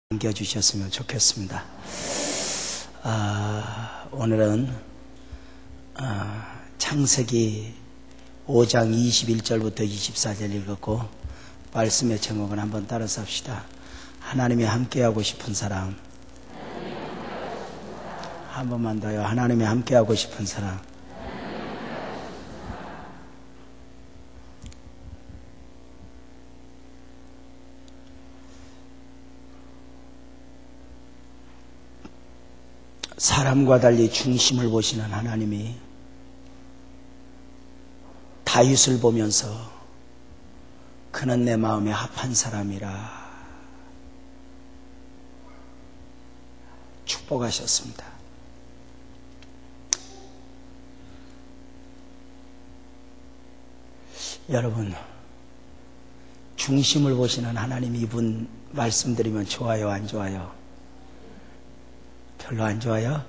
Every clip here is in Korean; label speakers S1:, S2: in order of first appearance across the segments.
S1: 남겨주셨으면 좋겠습니다. 오늘은 창세기 5장 21절부터 24절 읽었고, 말씀의 제목은 한번 따라서 합시다. 하나님이 함께하고 싶은 사람. 한 번만 더요. 하나님이 함께하고 싶은 사람. 사람과 달리 중심을 보시는 하나님이 다윗을 보면서 그는 내 마음에 합한 사람이라 축복하셨습니다. 여러분, 중심을 보시는 하나님 이분 말씀드리면 좋아요, 안 좋아요? 별로 안 좋아요?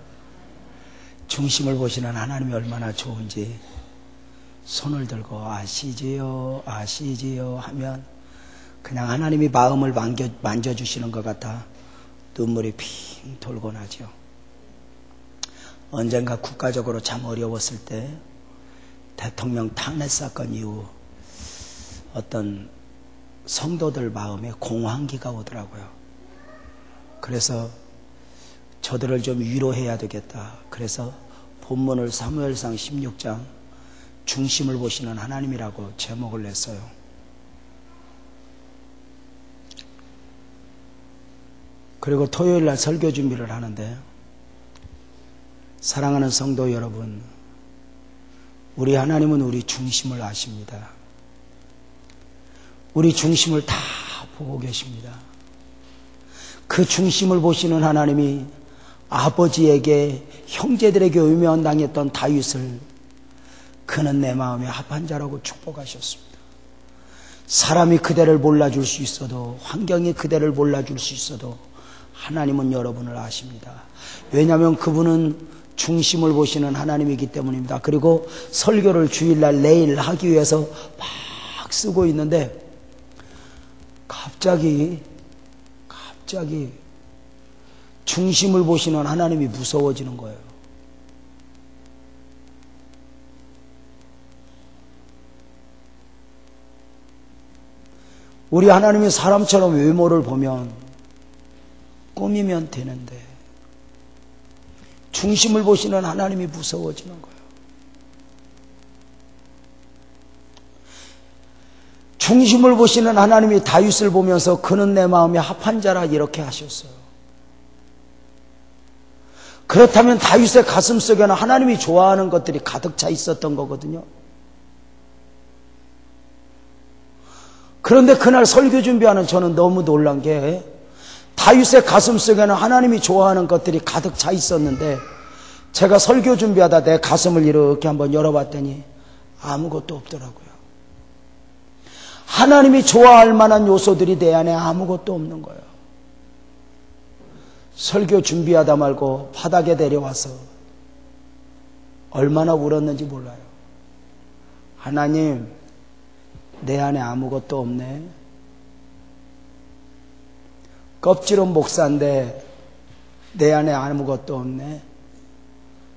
S1: 중심을 보시는 하나님이 얼마나 좋은지 손을 들고 아시지요, 아시지요 하면 그냥 하나님이 마음을 만져주시는 것 같아 눈물이 핑 돌고 나죠. 언젠가 국가적으로 참 어려웠을 때 대통령 탄핵 사건 이후 어떤 성도들 마음에 공황기가 오더라고요. 그래서 저들을 좀 위로해야 되겠다. 그래서 본문을 사무엘상 16장 중심을 보시는 하나님이라고 제목을 냈어요. 그리고 토요일날 설교 준비를 하는데, 사랑하는 성도 여러분, 우리 하나님은 우리 중심을 아십니다. 우리 중심을 다 보고 계십니다. 그 중심을 보시는 하나님이 아버지에게 형제들에게 외면당했던 다윗을 그는 내 마음에 합한 자라고 축복하셨습니다. 사람이 그대를 몰라줄 수 있어도, 환경이 그대를 몰라줄 수 있어도 하나님은 여러분을 아십니다. 왜냐하면 그분은 중심을 보시는 하나님이기 때문입니다. 그리고 설교를 주일날 내일 하기 위해서 막 쓰고 있는데 갑자기 중심을 보시는 하나님이 무서워지는 거예요. 우리 하나님이 사람처럼 외모를 보면 꾸미면 되는데 중심을 보시는 하나님이 무서워지는 거예요. 중심을 보시는 하나님이 다윗을 보면서 그는 내 마음에 합한 자라 이렇게 하셨어요. 그렇다면 다윗의 가슴 속에는 하나님이 좋아하는 것들이 가득 차 있었던 거거든요. 그런데 그날 설교 준비하는 저는 너무 놀란 게, 다윗의 가슴 속에는 하나님이 좋아하는 것들이 가득 차 있었는데, 제가 설교 준비하다 내 가슴을 이렇게 한번 열어봤더니 아무것도 없더라고요. 하나님이 좋아할 만한 요소들이 내 안에 아무것도 없는 거예요. 설교 준비하다 말고 바닥에 내려와서 얼마나 울었는지 몰라요. 하나님, 내 안에 아무것도 없네. 껍질은 목사인데 내 안에 아무것도 없네.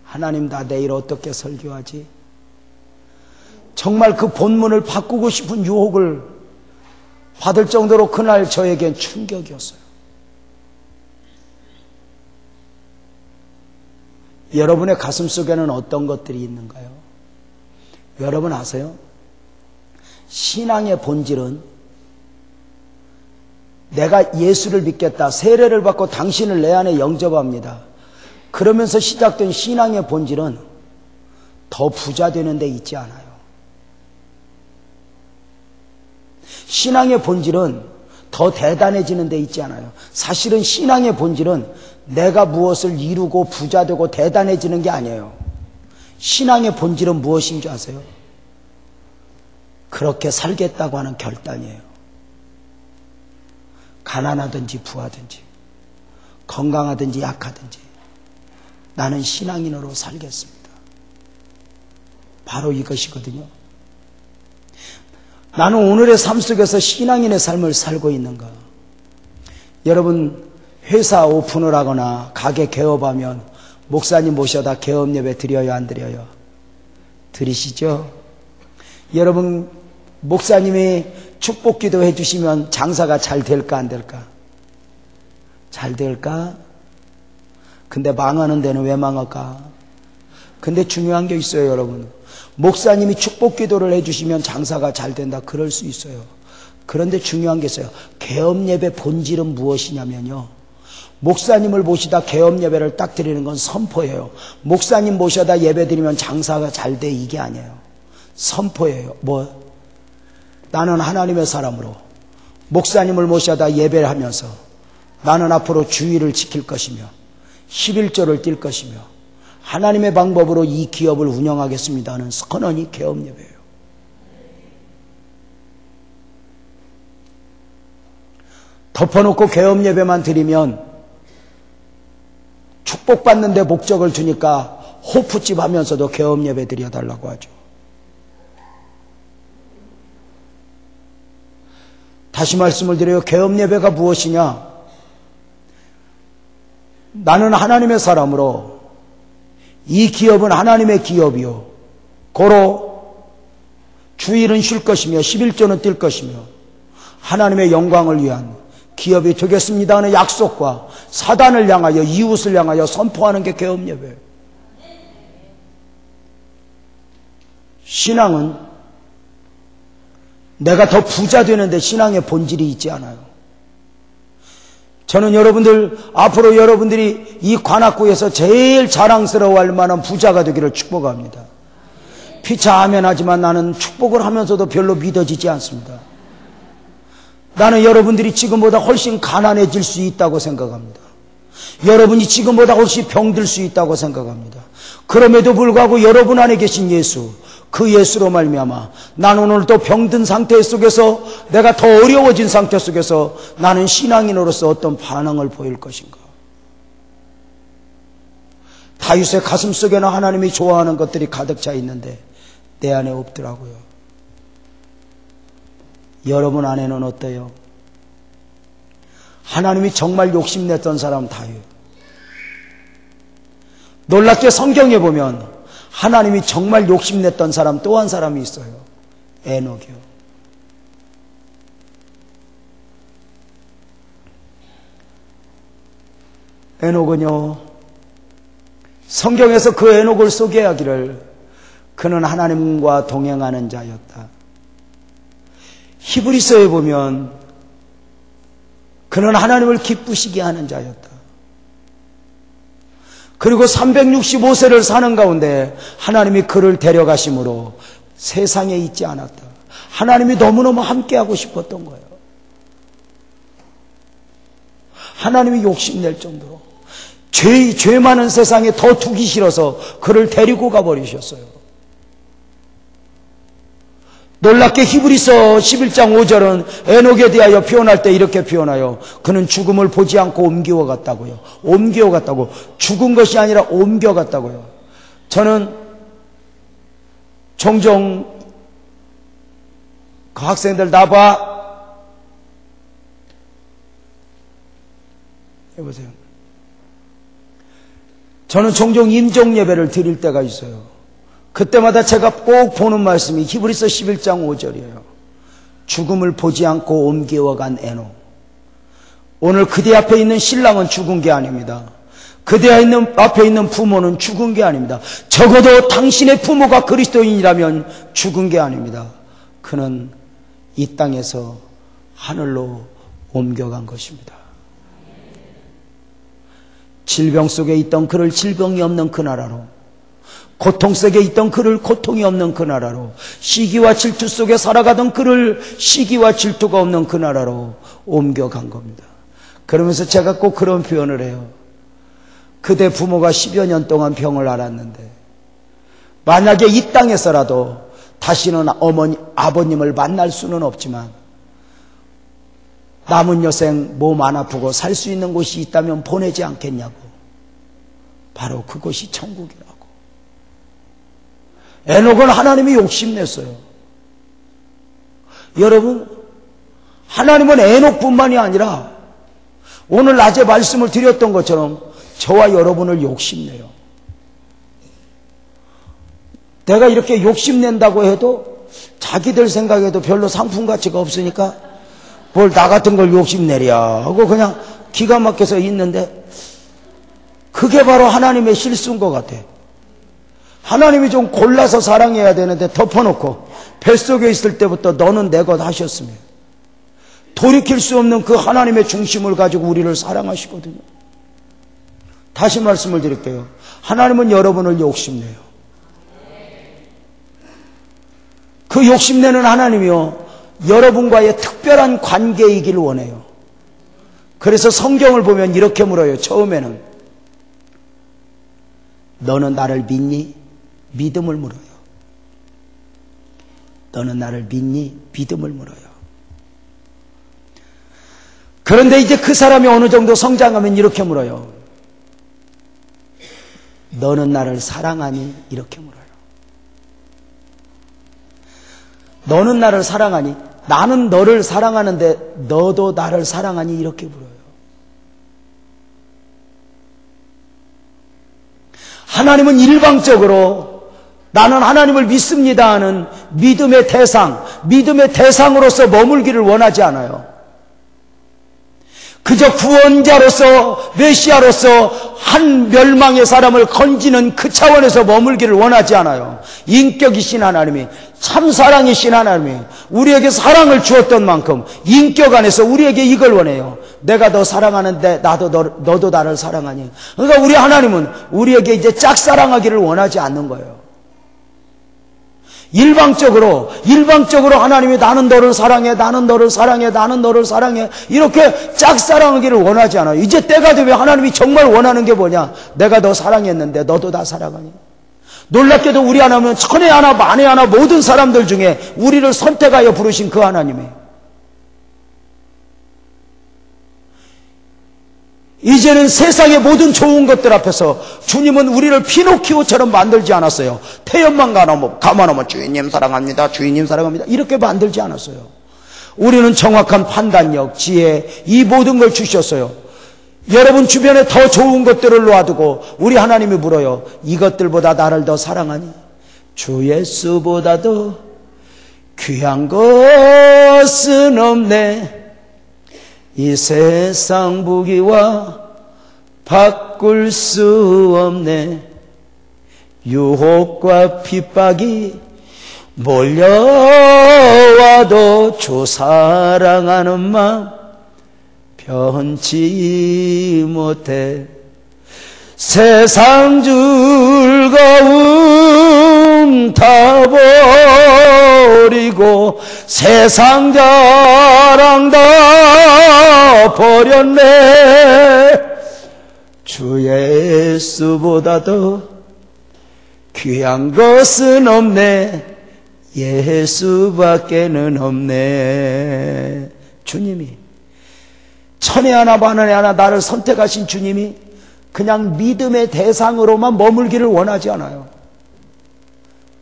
S1: 하나님, 나 내일 어떻게 설교하지? 정말 그 본문을 바꾸고 싶은 유혹을 받을 정도로 그날 저에겐 충격이었어요. 여러분의 가슴 속에는 어떤 것들이 있는가요? 여러분 아세요? 신앙의 본질은 내가 예수를 믿겠다, 세례를 받고 당신을 내 안에 영접합니다. 그러면서 시작된 신앙의 본질은 더 부자 되는 데 있지 않아요. 신앙의 본질은 더 대단해지는 데 있지 않아요. 사실은 신앙의 본질은 내가 무엇을 이루고 부자 되고 대단해지는 게 아니에요. 신앙의 본질은 무엇인 줄 아세요? 그렇게 살겠다고 하는 결단이에요. 가난하든지 부하든지 건강하든지 약하든지 나는 신앙인으로 살겠습니다. 바로 이것이거든요. 나는 오늘의 삶 속에서 신앙인의 삶을 살고 있는가? 여러분, 회사 오픈을 하거나 가게 개업하면 목사님 모셔다 개업 예배 드려요, 안 드려요? 드리시죠? 여러분, 목사님이 축복 기도 해주시면 장사가 잘 될까, 안 될까? 잘 될까? 근데 망하는 데는 왜 망할까? 근데 중요한 게 있어요, 여러분. 목사님이 축복 기도를 해주시면 장사가 잘 된다. 그럴 수 있어요. 그런데 중요한 게 있어요. 개업 예배 본질은 무엇이냐면요. 목사님을 모시다 개업 예배를 딱 드리는 건 선포예요. 목사님 모셔다 예배 드리면 장사가 잘 돼, 이게 아니에요. 선포예요. 뭐? 나는 하나님의 사람으로 목사님을 모셔다 예배를 하면서 나는 앞으로 주의를 지킬 것이며 11조를 뛸 것이며 하나님의 방법으로 이 기업을 운영하겠습니다 하는 선언이 개업 예배예요. 덮어놓고 개업 예배만 드리면 축복받는 데 목적을 두니까 호프집 하면서도 개업 예배 드려달라고 하죠. 다시 말씀을 드려요. 개업 예배가 무엇이냐? 나는 하나님의 사람으로 이 기업은 하나님의 기업이요. 고로 주일은 쉴 것이며 11조는 뛸 것이며 하나님의 영광을 위한 기업이 되겠습니다 하는 약속과 사단을 향하여 이웃을 향하여 선포하는 게 개업 예배예요. 신앙은 내가 더 부자 되는데 신앙의 본질이 있지 않아요. 저는 여러분들, 앞으로 여러분들이 이 관악구에서 제일 자랑스러워할 만한 부자가 되기를 축복합니다. 피차하면하지만 나는 축복을 하면서도 별로 믿어지지 않습니다. 나는 여러분들이 지금보다 훨씬 가난해질 수 있다고 생각합니다. 여러분이 지금보다 훨씬 병들 수 있다고 생각합니다. 그럼에도 불구하고 여러분 안에 계신 예수, 그 예수로 말미암아 나는 오늘 또 병든 상태 속에서 내가 더 어려워진 상태 속에서 나는 신앙인으로서 어떤 반응을 보일 것인가. 다윗의 가슴 속에는 하나님이 좋아하는 것들이 가득 차 있는데 내 안에 없더라고요. 여러분 안에는 어때요? 하나님이 정말 욕심냈던 사람 다윗. 놀랍게 성경에 보면 하나님이 정말 욕심냈던 사람 또 한 사람이 있어요. 에녹이요. 에녹은요, 성경에서 그 에녹을 소개하기를 그는 하나님과 동행하는 자였다. 히브리서에 보면 그는 하나님을 기쁘시게 하는 자였다. 그리고 365세를 사는 가운데 하나님이 그를 데려가심으로 세상에 있지 않았다. 하나님이 너무너무 함께하고 싶었던 거예요. 하나님이 욕심낼 정도로 죄 많은 세상에 더 두기 싫어서 그를 데리고 가버리셨어요. 놀랍게 히브리서 11장 5절은 에녹에 대하여 표현할 때 이렇게 표현하여 그는 죽음을 보지 않고 옮겨갔다고요. 옮겨갔다고. 죽은 것이 아니라 옮겨갔다고요. 저는 종종 그 학생들 나봐. 해보세요. 저는 종종 임종 예배를 드릴 때가 있어요. 그때마다 제가 꼭 보는 말씀이 히브리서 11장 5절이에요. 죽음을 보지 않고 옮겨간 에녹. 오늘 그대 앞에 있는 신랑은 죽은 게 아닙니다. 그대 앞에 있는 부모는 죽은 게 아닙니다. 적어도 당신의 부모가 그리스도인이라면 죽은 게 아닙니다. 그는 이 땅에서 하늘로 옮겨간 것입니다. 질병 속에 있던 그를 질병이 없는 그 나라로, 고통 속에 있던 그를 고통이 없는 그 나라로, 시기와 질투 속에 살아가던 그를 시기와 질투가 없는 그 나라로 옮겨간 겁니다. 그러면서 제가 꼭 그런 표현을 해요. 그대 부모가 10여 년 동안 병을 앓았는데 만약에 이 땅에서라도 다시는 아버님을 만날 수는 없지만 남은 여생 몸 안 아프고 살 수 있는 곳이 있다면 보내지 않겠냐고. 바로 그곳이 천국이라고. 에녹은 하나님이 욕심냈어요. 여러분, 하나님은 에녹뿐만이 아니라 오늘 낮에 말씀을 드렸던 것처럼 저와 여러분을 욕심내요. 내가 이렇게 욕심낸다고 해도 자기들 생각에도 별로 상품 가치가 없으니까 뭘 나 같은 걸 욕심내랴 하고 그냥 기가 막혀서 있는데, 그게 바로 하나님의 실수인 것 같아. 하나님이 좀 골라서 사랑해야 되는데 덮어놓고 뱃속에 있을 때부터 너는 내 것 하셨으며, 돌이킬 수 없는 그 하나님의 중심을 가지고 우리를 사랑하시거든요. 다시 말씀을 드릴게요. 하나님은 여러분을 욕심내요. 그 욕심내는 하나님이요, 여러분과의 특별한 관계이길 원해요. 그래서 성경을 보면 이렇게 물어요. 처음에는 너는 나를 믿니? 믿음을 물어요. 너는 나를 믿니? 믿음을 물어요. 그런데 이제 그 사람이 어느 정도 성장하면 이렇게 물어요. 너는 나를 사랑하니? 이렇게 물어요. 너는 나를 사랑하니? 나는 너를 사랑하는데 너도 나를 사랑하니? 이렇게 물어요. 하나님은 일방적으로 나는 하나님을 믿습니다 하는 믿음의 대상으로서 머물기를 원하지 않아요. 그저 구원자로서, 메시아로서 한 멸망의 사람을 건지는 그 차원에서 머물기를 원하지 않아요. 인격이신 하나님이, 참사랑이신 하나님이 우리에게 사랑을 주었던 만큼 인격 안에서 우리에게 이걸 원해요. 내가 너 사랑하는데 너도 나를 사랑하니. 그러니까 우리 하나님은 우리에게 이제 짝사랑하기를 원하지 않는 거예요. 일방적으로 하나님이 나는 너를 사랑해, 나는 너를 사랑해, 나는 너를 사랑해, 이렇게 짝사랑하기를 원하지 않아요. 이제 때가 되면 하나님이 정말 원하는 게 뭐냐? 내가 너 사랑했는데 너도 나 사랑하니. 놀랍게도 우리 하나님은 천에 하나 만에 하나 모든 사람들 중에 우리를 선택하여 부르신 그 하나님이, 이제는 세상의 모든 좋은 것들 앞에서 주님은 우리를 피노키오처럼 만들지 않았어요. 태연만 가만하면 주인님 사랑합니다, 주인님 사랑합니다, 이렇게 만들지 않았어요. 우리는 정확한 판단력, 지혜, 이 모든 걸 주셨어요. 여러분 주변에 더 좋은 것들을 놓아두고 우리 하나님이 물어요. 이것들보다 나를 더 사랑하니? 주 예수보다도 귀한 것은 없네. 이 세상 부귀와 바꿀 수 없네. 유혹과 핍박이 몰려와도 주 사랑하는 마음 변치 못해. 세상 즐거움 다 버리고 세상 자랑 다 버렸네. 주 예수보다도 귀한 것은 없네. 예수밖에는 없네. 주님이, 천에 하나 만에 하나 나를 선택하신 주님이 그냥 믿음의 대상으로만 머물기를 원하지 않아요.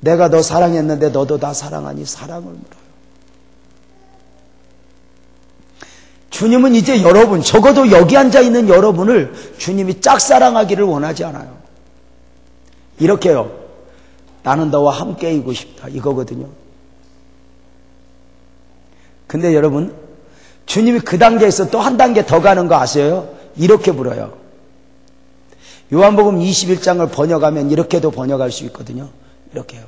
S1: 내가 너 사랑했는데 너도 나 사랑하니? 사랑을 물어요. 주님은 이제 여러분, 적어도 여기 앉아있는 여러분을 주님이 짝사랑하기를 원하지 않아요. 이렇게요. 나는 너와 함께이고 싶다, 이거거든요. 근데 여러분, 주님이 그 단계에서 또 한 단계 더 가는 거 아세요? 이렇게 물어요. 요한복음 21장을 번역하면 이렇게도 번역할 수 있거든요. 이렇게요.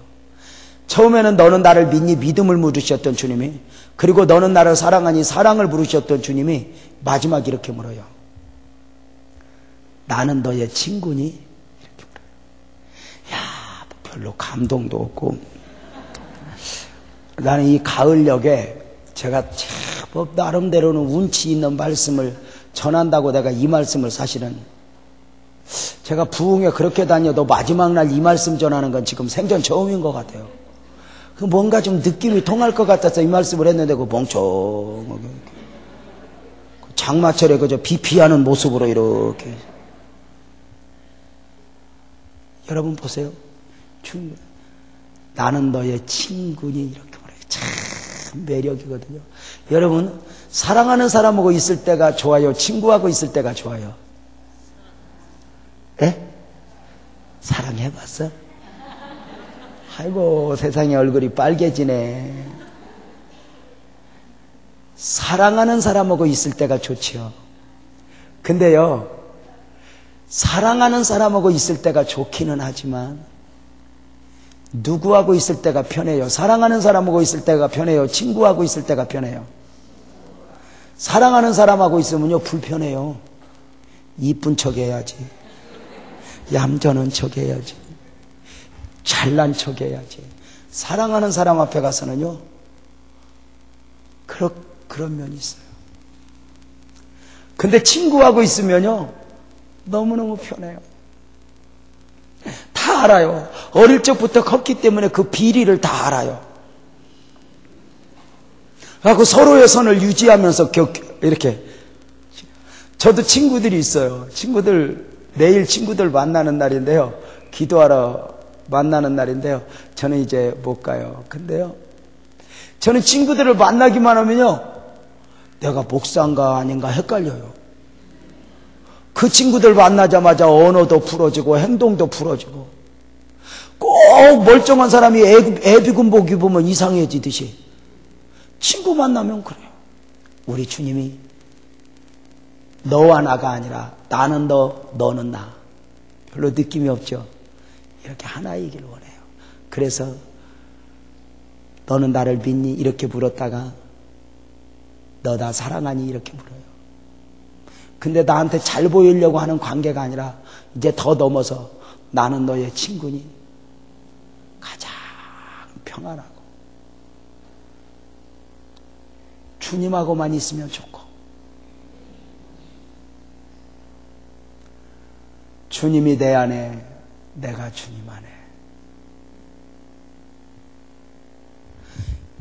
S1: 처음에는 너는 나를 믿니? 믿음을 물으셨던 주님이, 그리고 너는 나를 사랑하니? 사랑을 물으셨던 주님이 마지막 이렇게 물어요. 나는 너의 친구니? 이렇게 물어요. 야, 별로 감동도 없고. 나는 이 가을역에 제가 뭐 나름대로는 운치 있는 말씀을 전한다고 내가 이 말씀을 사실은, 제가 부흥에 그렇게 다녀도 마지막 날 이 말씀 전하는 건 지금 생전 처음인 것 같아요. 그 뭔가 좀 느낌이 통할 것 같아서 이 말씀을 했는데, 그 멍청하게 장마철에 그저 비피하는 모습으로 이렇게. 여러분 보세요. 나는 너의 친구니? 이렇게 말해요. 참 큰 매력이거든요. 여러분, 사랑하는 사람하고 있을 때가 좋아요? 친구하고 있을 때가 좋아요? 예? 사랑해봤어? 아이고, 세상에 얼굴이 빨개지네. 사랑하는 사람하고 있을 때가 좋지요. 근데요, 사랑하는 사람하고 있을 때가 좋기는 하지만 누구하고 있을 때가 편해요? 사랑하는 사람하고 있을 때가 편해요? 친구하고 있을 때가 편해요? 사랑하는 사람하고 있으면요, 불편해요. 이쁜 척 해야지, 얌전한 척 해야지, 잘난 척 해야지. 사랑하는 사람 앞에 가서는요, 그런 면이 있어요. 근데 친구하고 있으면요, 너무너무 편해요. 다 알아요. 어릴 적부터 컸기 때문에 그 비리를 다 알아요. 그래서 서로의 선을 유지하면서 이렇게. 저도 친구들이 있어요. 내일 친구들 만나는 날인데요. 기도하러 만나는 날인데요. 저는 이제 못 가요. 근데요, 저는 친구들을 만나기만 하면요, 내가 목사인가 아닌가 헷갈려요. 그 친구들 만나자마자 언어도 풀어지고 행동도 풀어지고, 꼭 멀쩡한 사람이 애비군복 입으면 이상해지듯이 친구 만나면 그래요. 우리 주님이 너와 나가 아니라 나는 너, 너는 나. 별로 느낌이 없죠? 이렇게 하나이길 원해요. 그래서 너는 나를 믿니? 이렇게 물었다가 너 나 사랑하니? 이렇게 물어요. 근데 나한테 잘 보이려고 하는 관계가 아니라 이제 더 넘어서 나는 너의 친구니? 가장 평안하고 주님하고만 있으면 좋고, 주님이 내 안에, 내가 주님 안에.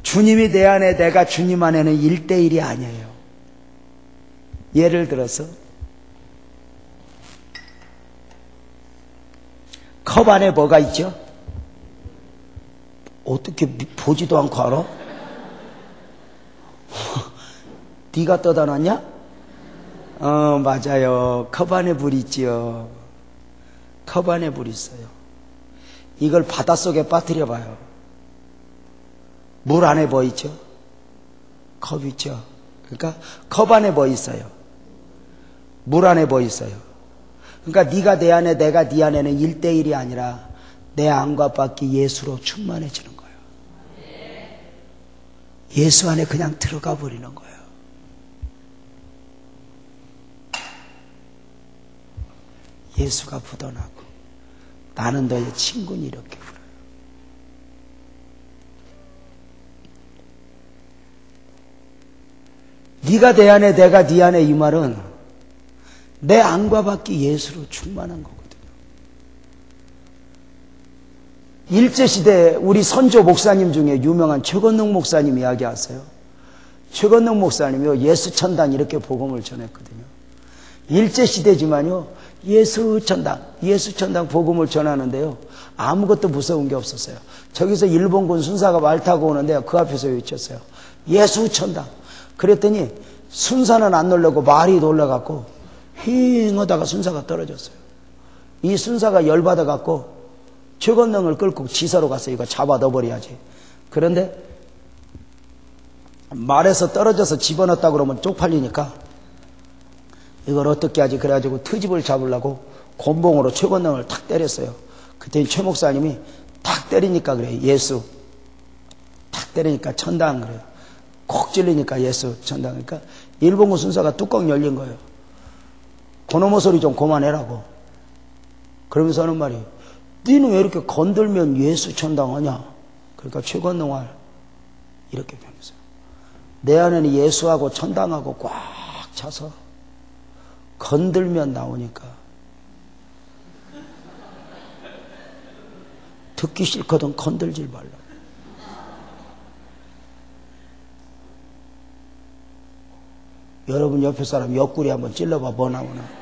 S1: 주님이 내 안에, 내가 주님 안에는 1대1이 아니에요. 예를 들어서 컵 안에 뭐가 있죠? 어떻게 보지도 않고 알아? 네가 떠다 놨냐? 맞아요. 컵 안에 물 있지요. 컵 안에 물 있어요. 이걸 바닷속에 빠뜨려 봐요. 물 안에 뭐 있죠? 컵 있죠. 그러니까 컵 안에 뭐 있어요? 물 안에 뭐 있어요? 그러니까 네가 내 안에, 내가 네 안에는 1대1이 아니라 내 안과 밖이 예수로 충만해지는 거예요. 예수 안에 그냥 들어가 버리는 거예요. 예수가 묻어나고 나는 너의 친구니 이렇게 불어요. 네가 내 안에, 내가 네 안에, 이 말은 내 안과 밖이 예수로 충만한 거거든요. 일제시대 우리 선조 목사님 중에 유명한 최건능 목사님 이야기하세요. 최건능 목사님이요, 예수천당 이렇게 복음을 전했거든요. 일제시대지만요, 예수천당 복음을 전하는데요, 아무것도 무서운 게 없었어요. 저기서 일본군 순사가 말 타고 오는데요, 그 앞에서 외쳤어요. 예수천당. 그랬더니 순사는 안 놀라고 말이 놀라갖고 힝 하다가 순사가 떨어졌어요. 이 순사가 열받아갖고 최건능을 끌고 지사로 가서 이거 잡아 넣어버려야지. 그런데 말에서 떨어져서 집어넣었다 그러면 쪽팔리니까 이걸 어떻게 하지? 그래가지고 트집을 잡으려고 곤봉으로 최건능을 탁 때렸어요. 그때 최 목사님이 탁 때리니까 그래요. 예수. 탁 때리니까 천당 그래요. 콕 찔리니까 예수 천당. 그러니까 일본군 순사가 뚜껑 열린 거예요. 그놈의 소리 좀 그만해라고. 그러면서 하는 말이, 니는 왜 이렇게 건들면 예수 천당하냐? 그러니까 최건능을 이렇게 변했어요. 내 안에는 예수하고 천당하고 꽉 차서 건들면 나오니까 듣기 싫거든 건들질 말라. 여러분 옆에 사람 옆구리 한번 찔러봐. 뭐 나오나.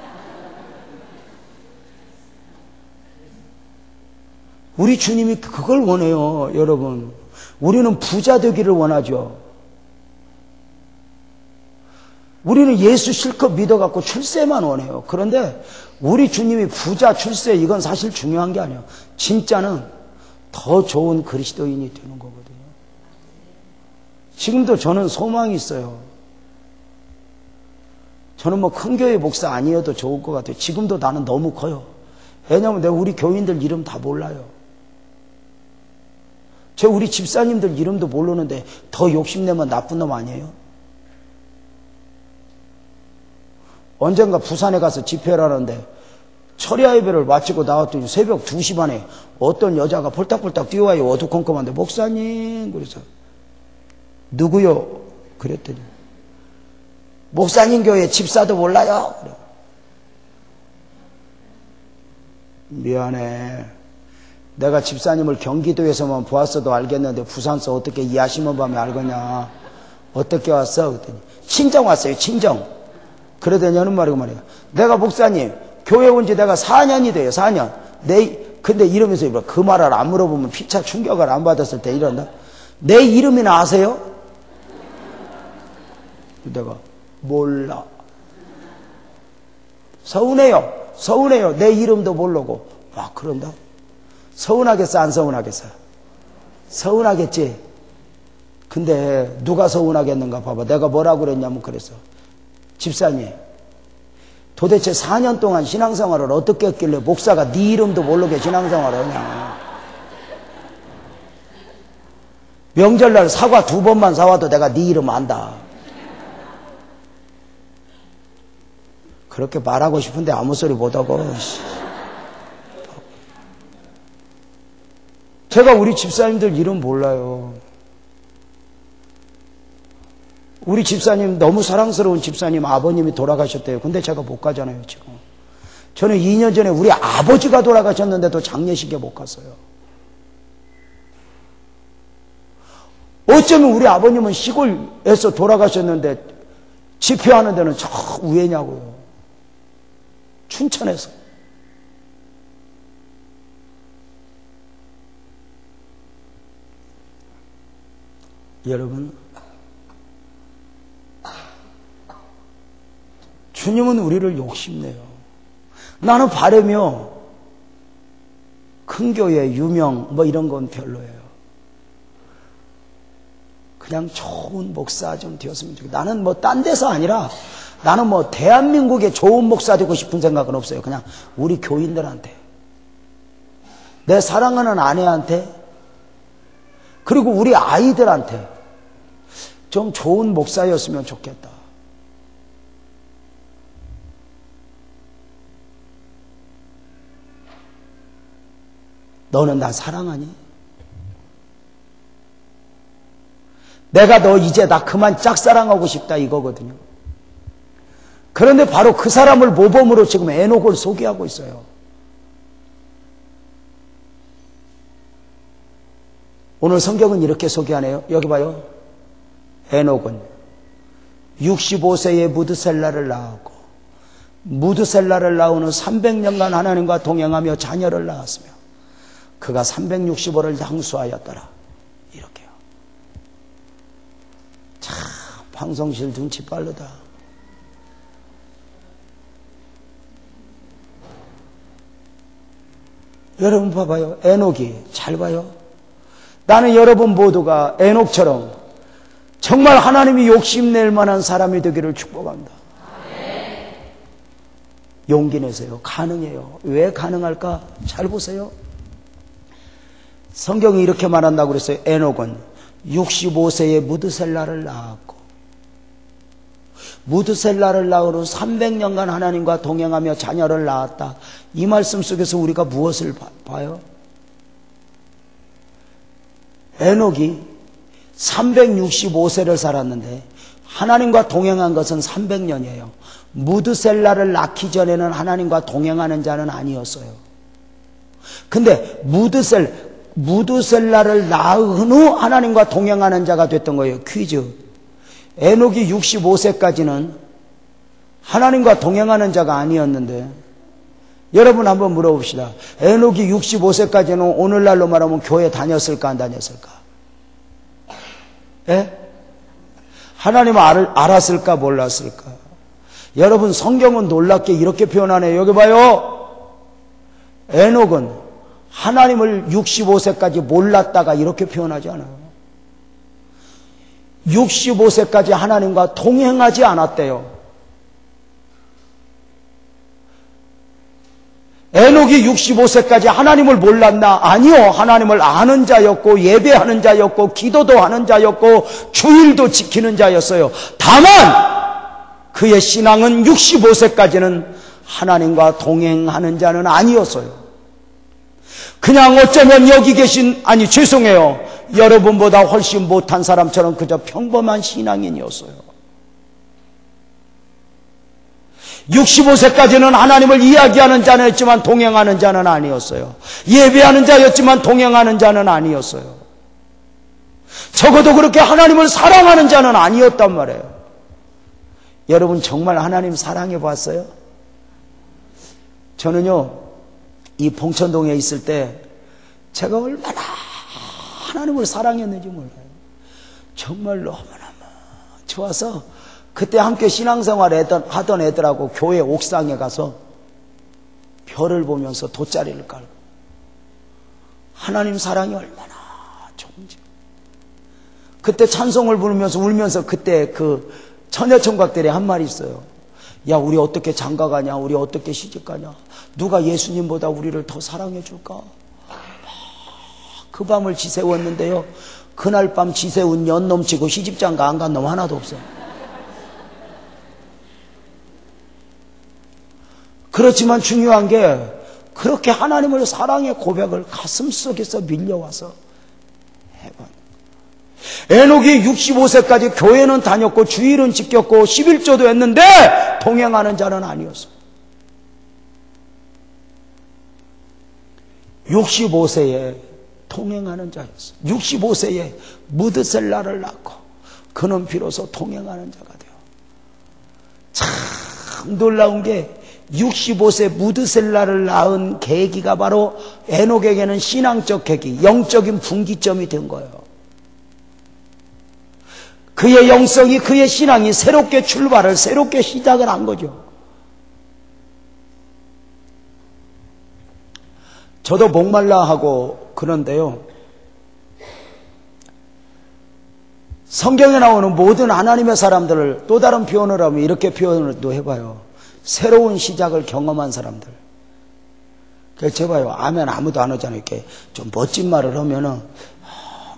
S1: 우리 주님이 그걸 원해요. 여러분, 우리는 부자 되기를 원하죠. 우리는 예수 실컷 믿어갖고 출세만 원해요. 그런데 우리 주님이 부자 출세 이건 사실 중요한 게 아니에요. 진짜는 더 좋은 그리스도인이 되는 거거든요. 지금도 저는 소망이 있어요. 저는 뭐 큰 교회 목사 아니어도 좋을 것 같아요. 지금도 나는 너무 커요. 왜냐하면 내가 우리 교인들 이름 다 몰라요. 제가 우리 집사님들 이름도 모르는데 더 욕심내면 나쁜 놈 아니에요? 언젠가 부산에 가서 집회를 하는데 철야 예배를 마치고 나왔더니 새벽 2시 반에 어떤 여자가 폴딱폴딱 뛰어와요. 어두컴컴한데 목사님 그래서 누구요? 그랬더니 목사님 교회 집사도 몰라요. 그래. 미안해. 내가 집사님을 경기도에서만 보았어도 알겠는데 부산서 어떻게 이하시면 밤에 알겠냐. 어떻게 왔어? 그랬더니 친정 왔어요. 친정. 그러더니 하는 말이고 말이야. 내가 목사님 교회 온 지 내가 4년이 돼요. 4년. 근데 이러면서 그 말을 안 물어보면 피차 충격을 안 받았을 때 이런다. 내 이름이나 아세요? 내가 몰라. 서운해요. 내 이름도 모르고. 막 그런다. 서운하겠어 안 서운하겠어? 서운하겠지. 근데 누가 서운하겠는가 봐봐. 내가 뭐라고 그랬냐면 그랬어. 집사님 도대체 4년 동안 신앙생활을 어떻게 했길래 목사가 네 이름도 모르게 신앙생활을 하냐. 명절날 사과 2번만 사와도 내가 네 이름 안다. 그렇게 말하고 싶은데 아무 소리 못하고. 제가 우리 집사님들 이름 몰라요. 우리 집사님 너무 사랑스러운 집사님 아버님이 돌아가셨대요. 근데 제가 못 가잖아요 지금. 저는 2년 전에 우리 아버지가 돌아가셨는데도 장례식에 못 갔어요. 어쩌면 우리 아버님은 시골에서 돌아가셨는데 집회하는 데는 저 위에냐고요. 춘천에서. 여러분, 주님은 우리를 욕심내요. 나는 바라며 큰 교회, 유명 뭐 이런 건 별로예요. 그냥 좋은 목사 좀 되었으면 좋겠다. 나는 뭐 딴 데서 아니라 나는 뭐 대한민국의 좋은 목사 되고 싶은 생각은 없어요. 그냥 우리 교인들한테, 내 사랑하는 아내한테, 그리고 우리 아이들한테 좀 좋은 목사였으면 좋겠다. 너는 나 사랑하니? 내가 너 이제 나 그만 짝사랑하고 싶다 이거거든요. 그런데 바로 그 사람을 모범으로 지금 에녹을 소개하고 있어요. 오늘 성경은 이렇게 소개하네요. 여기 봐요. 에녹은 65세에 무드셀라를 낳았고 무드셀라를 낳은 후 300년간 하나님과 동행하며 자녀를 낳았으며 그가 365를 향수하였더라. 이렇게요. 참 방송실 눈치 빠르다. 여러분 봐봐요. 에녹이 잘 봐요. 나는 여러분 모두가 에녹처럼 정말 하나님이 욕심낼 만한 사람이 되기를 축복합니다. 용기 내세요. 가능해요. 왜 가능할까? 잘 보세요. 성경이 이렇게 말한다고 그랬어요. 에녹은 65세에 무드셀라를 낳았고 무드셀라를 낳은 후 300년간 하나님과 동행하며 자녀를 낳았다. 이 말씀 속에서 우리가 무엇을 봐요? 에녹이 365세를 살았는데 하나님과 동행한 것은 300년이에요. 무드셀라를 낳기 전에는 하나님과 동행하는 자는 아니었어요. 근데 무드셀라를 낳은 후 하나님과 동행하는 자가 됐던 거예요. 퀴즈. 에녹이 65세까지는 하나님과 동행하는 자가 아니었는데 여러분 한번 물어봅시다. 에녹이 65세까지는 오늘날로 말하면 교회 다녔을까 안 다녔을까? 예? 하나님을 알았을까 몰랐을까? 여러분, 성경은 놀랍게 이렇게 표현하네요. 여기 봐요. 에녹은 하나님을 65세까지 몰랐다가 이렇게 표현하지 않아요. 65세까지 하나님과 동행하지 않았대요. 에녹이 65세까지 하나님을 몰랐나? 아니요. 하나님을 아는 자였고 예배하는 자였고 기도도 하는 자였고 주일도 지키는 자였어요. 다만 그의 신앙은 65세까지는 하나님과 동행하는 자는 아니었어요. 그냥 어쩌면 여기 계신, 아니 죄송해요, 여러분보다 훨씬 못한 사람처럼 그저 평범한 신앙인이었어요. 65세까지는 하나님을 이야기하는 자였지만 동행하는 자는 아니었어요. 예배하는 자였지만 동행하는 자는 아니었어요. 적어도 그렇게 하나님을 사랑하는 자는 아니었단 말이에요. 여러분, 정말 하나님 사랑해 봤어요? 저는요, 이 봉천동에 있을 때 제가 얼마나 하나님을 사랑했는지 몰라요. 정말 너무나 좋아서 그때 함께 신앙생활 하던 애들하고 교회 옥상에 가서 별을 보면서 돗자리를 깔고 하나님 사랑이 얼마나 좋은지. 그때 찬송을 부르면서 울면서 그때 그 처녀총각들이 한 말이 있어요. 야, 우리 어떻게 장가가냐? 우리 어떻게 시집가냐? 누가 예수님보다 우리를 더 사랑해 줄까? 그 밤을 지새웠는데요, 그날 밤 지새운 년 넘치고 시집장가 안 간 놈 하나도 없어요. 그렇지만 중요한 게 그렇게 하나님을 사랑의 고백을 가슴속에서 밀려와서 해본. 에녹이 65세까지 교회는 다녔고 주일은 지켰고 11조도 했는데 동행하는 자는 아니었어요. 65세에 동행하는 자였어요. 65세에 무드셀라를 낳고 그는 비로소 동행하는 자가 돼요. 참 놀라운 게 65세 무드셀라를 낳은 계기가 바로 에녹에게는 신앙적 계기, 영적인 분기점이 된 거예요. 그의 영성이, 그의 신앙이 새롭게 출발을, 새롭게 시작을 한 거죠. 저도 목말라 하고 그런데요, 성경에 나오는 모든 하나님의 사람들을 또 다른 표현을 하면 이렇게 표현을 또 해봐요. 새로운 시작을 경험한 사람들. 그래서 제가요, 아멘 아무도 안 하잖아요. 이렇게 좀 멋진 말을 하면은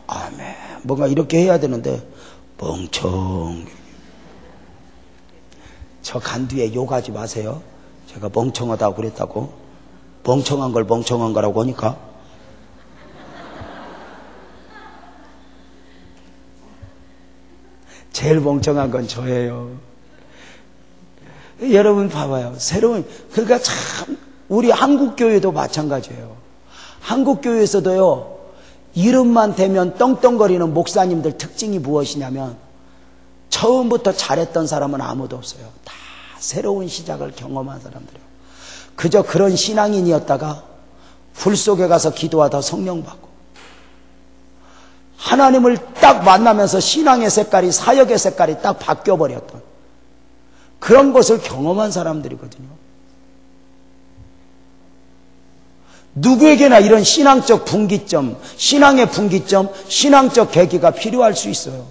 S1: 아멘 뭔가 이렇게 해야 되는데 멍청. 저 간 뒤에 욕하지 마세요. 제가 멍청하다고 그랬다고. 멍청한 걸 멍청한 거라고 하니까. 제일 멍청한 건 저예요. 여러분 봐봐요. 새로운, 그러니까 참 우리 한국교회도 마찬가지예요. 한국교회에서도요, 이름만 대면 떵떵거리는 목사님들 특징이 무엇이냐면 처음부터 잘했던 사람은 아무도 없어요. 다 새로운 시작을 경험한 사람들이에요. 그저 그런 신앙인이었다가 불 속에 가서 기도하다 성령 받고 하나님을 딱 만나면서 신앙의 색깔이, 사역의 색깔이 딱 바뀌어버렸던 그런 것을 경험한 사람들이거든요. 누구에게나 이런 신앙적 분기점, 신앙의 분기점, 신앙적 계기가 필요할 수 있어요.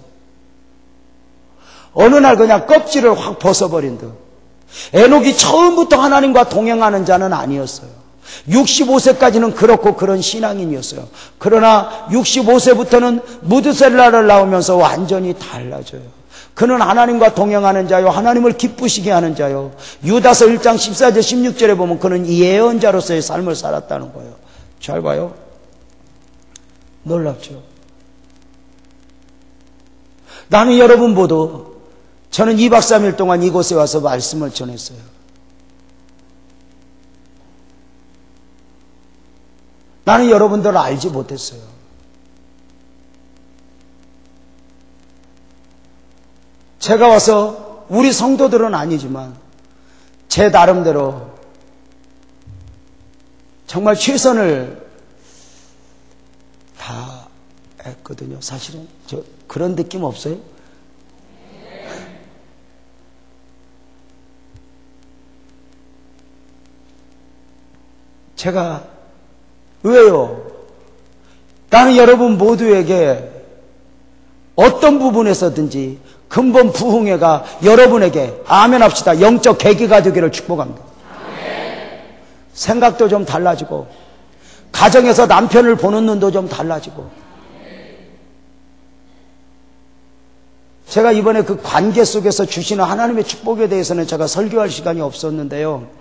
S1: 어느 날 그냥 껍질을 확 벗어버린 듯. 에녹이 처음부터 하나님과 동행하는 자는 아니었어요. 65세까지는 그렇고 그런 신앙인이었어요. 그러나 65세부터는 무드셀라를 낳으면서 완전히 달라져요. 그는 하나님과 동행하는 자요, 하나님을 기쁘시게 하는 자요. 유다서 1장 14절 16절에 보면 그는 예언자로서의 삶을 살았다는 거예요. 잘 봐요. 놀랍죠. 나는 여러분 모두, 저는 2박 3일 동안 이곳에 와서 말씀을 전했어요. 나는 여러분들을 알지 못했어요. 제가 와서 우리 성도들은 아니지만 제 나름대로 정말 최선을 다 했거든요. 사실은 저 그런 느낌 없어요? 제가 왜요? 나는 여러분 모두에게 어떤 부분에서든지 근본 부흥회가 여러분에게 아멘 합시다. 영적 계기가 되기를 축복합니다. 생각도 좀 달라지고 가정에서 남편을 보는 눈도 좀 달라지고 제가 이번에 그 관계 속에서 주시는 하나님의 축복에 대해서는 제가 설교할 시간이 없었는데요.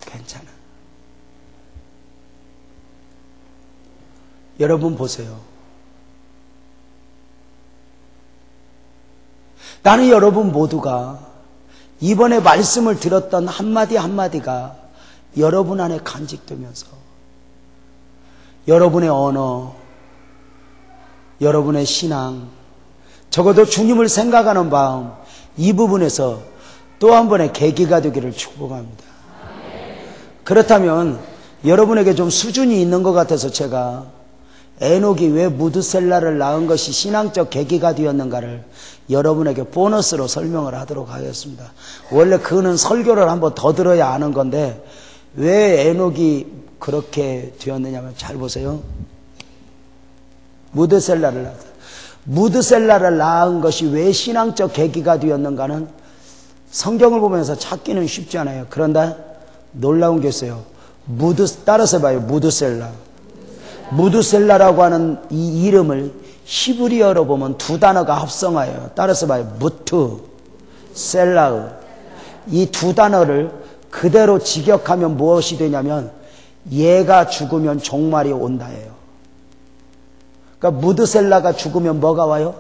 S1: 괜찮아. 여러분 보세요. 나는 여러분 모두가 이번에 말씀을 들었던 한마디 한마디가 여러분 안에 간직되면서 여러분의 언어, 여러분의 신앙, 적어도 주님을 생각하는 마음, 이 부분에서 또 한 번의 계기가 되기를 축복합니다. 그렇다면 여러분에게 좀 수준이 있는 것 같아서 제가 에녹이 왜 무드셀라를 낳은 것이 신앙적 계기가 되었는가를 여러분에게 보너스로 설명을 하도록 하겠습니다. 원래 그는 설교를 한번 더 들어야 아는 건데 왜 에녹이 그렇게 되었느냐면 잘 보세요. 무드셀라를 낳은 것이 왜 신앙적 계기가 되었는가는 성경을 보면서 찾기는 쉽지 않아요. 그런데 놀라운 게 있어요. 따라서 봐요. 무드셀라라고 하는 이 이름을 히브리어로 보면 두 단어가 합성하여요. 따라서 봐요. 무트, 셀라우. 이 두 단어를 그대로 직역하면 무엇이 되냐면 얘가 죽으면 종말이 온다예요. 그러니까 무드셀라가 죽으면 뭐가 와요?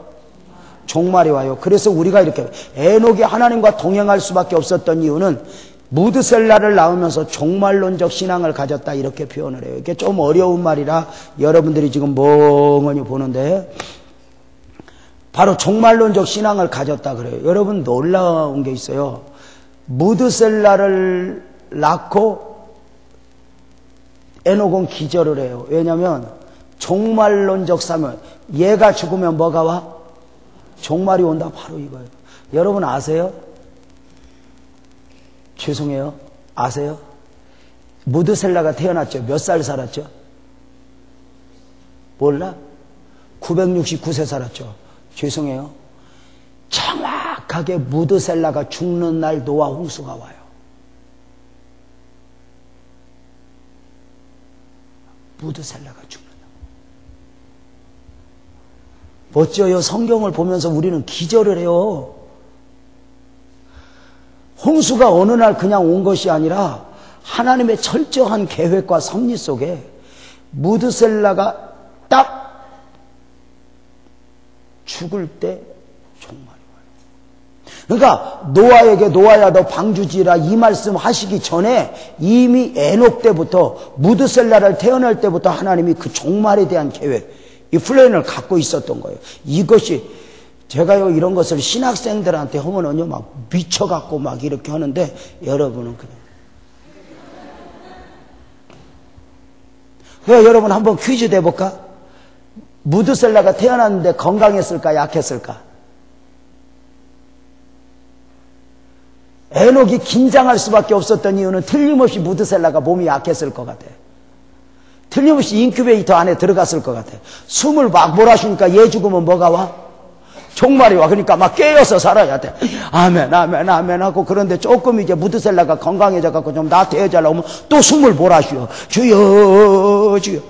S1: 종말이 와요. 그래서 우리가 이렇게 에녹이 하나님과 동행할 수밖에 없었던 이유는 무드셀라를 낳으면서 종말론적 신앙을 가졌다 이렇게 표현을 해요. 이게 좀 어려운 말이라 여러분들이 지금 멍하니 보는데 바로 종말론적 신앙을 가졌다 그래요. 여러분 놀라운 게 있어요. 무드셀라를 낳고 에녹은 기절을 해요. 왜냐하면 종말론적 사명, 얘가 죽으면 뭐가 와? 종말이 온다. 바로 이거예요. 여러분 아세요? 죄송해요. 아세요? 무드셀라가 태어났죠. 몇 살 살았죠? 몰라? 969세 살았죠. 죄송해요. 정확하게 무드셀라가 죽는 날 노아 홍수가 와요. 무드셀라가 죽는 날. 멋져요. 성경을 보면서 우리는 기절을 해요. 홍수가 어느 날 그냥 온 것이 아니라 하나님의 철저한 계획과 섭리 속에 무드셀라가 딱 죽을 때 종말이 와요. 그러니까 노아에게 노아야 너 방주지라 이 말씀 하시기 전에 이미 에녹 때부터 무드셀라를 태어날 때부터 하나님이 그 종말에 대한 계획, 이 플랜을 갖고 있었던 거예요. 이것이 제가요 이런 것을 신학생들한테 하면은요 막 미쳐갖고 막 이렇게 하는데 여러분은 그냥 여러분 한번 퀴즈 내볼까? 무드셀라가 태어났는데 건강했을까 약했을까? 에녹이 긴장할 수밖에 없었던 이유는 틀림없이 무드셀라가 몸이 약했을 것 같아. 틀림없이 인큐베이터 안에 들어갔을 것 같아. 숨을 막 몰아쉬니까 얘 죽으면 뭐가 와? 종말이 와. 그러니까 막 깨어서 살아야 돼. 아멘, 아멘, 아멘 하고. 그런데 조금 이제 무드셀라가 건강해져 갖고 좀 나태해져 나오면 또 숨을 몰아쉬어. 주여, 주여.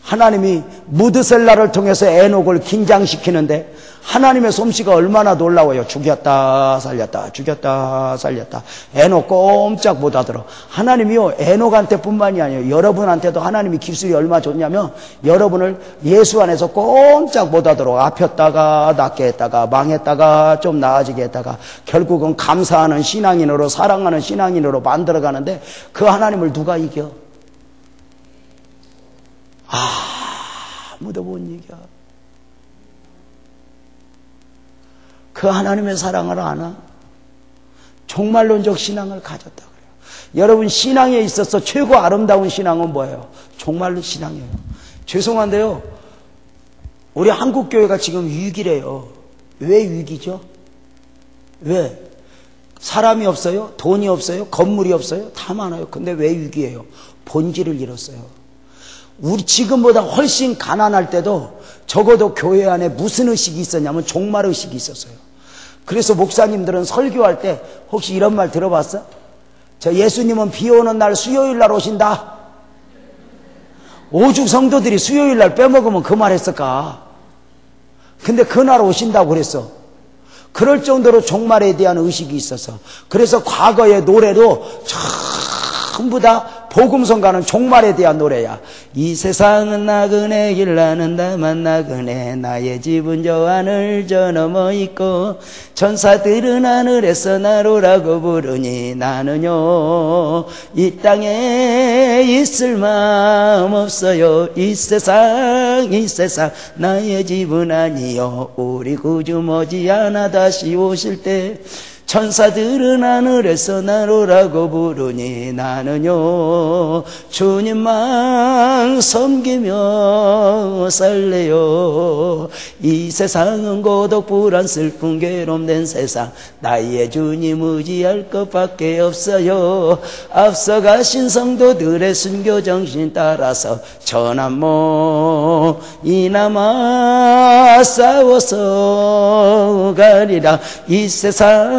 S1: 하나님이 무드셀라를 통해서 에녹을 긴장시키는데 하나님의 솜씨가 얼마나 놀라워요. 죽였다 살렸다 죽였다 살렸다. 에녹 꼼짝 못 하더라. 하나님이요 에녹한테 뿐만이 아니에요. 여러분한테도 하나님이 기술이 얼마나 좋냐면 여러분을 예수 안에서 꼼짝 못 하도록 아팠다가 낫게 했다가 망했다가 좀 나아지게 했다가 결국은 감사하는 신앙인으로 사랑하는 신앙인으로 만들어가는데 그 하나님을 누가 이겨? 아무도 못 이겨. 그 하나님의 사랑을 아나? 종말론적 신앙을 가졌다 그래요. 여러분, 신앙에 있어서 최고 아름다운 신앙은 뭐예요? 정말로 신앙이에요. 죄송한데요, 우리 한국교회가 지금 위기래요. 왜 위기죠? 왜? 사람이 없어요? 돈이 없어요? 건물이 없어요? 다 많아요. 근데 왜 위기예요? 본질을 잃었어요. 우리 지금보다 훨씬 가난할 때도 적어도 교회 안에 무슨 의식이 있었냐면 종말의식이 있었어요. 그래서 목사님들은 설교할 때 혹시 이런 말 들어봤어? 저 예수님은 비 오는 날 수요일 날 오신다. 오죽 성도들이 수요일 날 빼먹으면 그 말 했을까? 근데 그날 오신다고 그랬어. 그럴 정도로 종말에 대한 의식이 있어서. 그래서 과거의 노래도 전부 다 복음성가는 종말에 대한 노래야. 이 세상은 나그네 길 나는 다만 나그네 나의 집은 저 하늘 저 너머 있고 천사들은 하늘에서 나로라고 부르니 나는요 이 땅에 있을 마음 없어요. 이 세상 나의 집은 아니요. 우리 구주 머지않아 다시 오실 때 천사들은 하늘에서 나로라고 부르니 나는요 주님만 섬기며 살래요. 이 세상은 고독 불안 슬픔 괴로움된 세상 나의 주님 의지할 것밖에 없어요. 앞서가신 성도들의 순교 정신 따라서 천한 몸 이나마 싸워서 가리라. 이 세상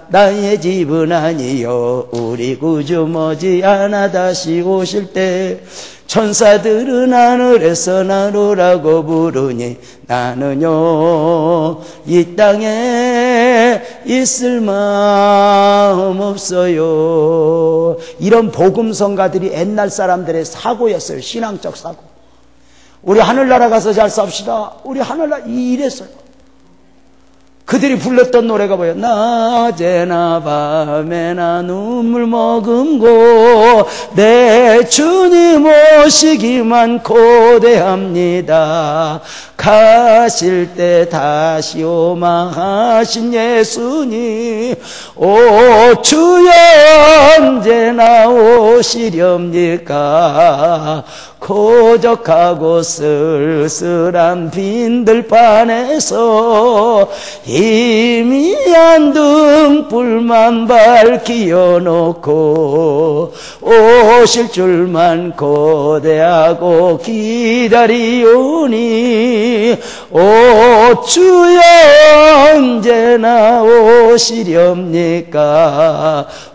S1: 나의 집은 아니요. 우리 구주 머지않아 다시 오실 때 천사들은 하늘에서 나로라고 부르니 나는요 이 땅에 있을 마음 없어요. 이런 복음성가들이 옛날 사람들의 사고였어요. 신앙적 사고. 우리 하늘나라 가서 잘 삽시다. 우리 하늘나라 이랬어요. 그들이 불렀던 노래가 뭐예요? 낮에나 밤에나 눈물 머금고 내 주님 오시기만 고대합니다. 가실 때 다시 오마하신 예수님 오 주여 언제나 오시렵니까? 고적하고 쓸쓸한 빈들판에서 희미한 등불만 밝히어 놓고 오실 줄만 고대하고 기다리오니 오 주여 언제나 오시렵니까?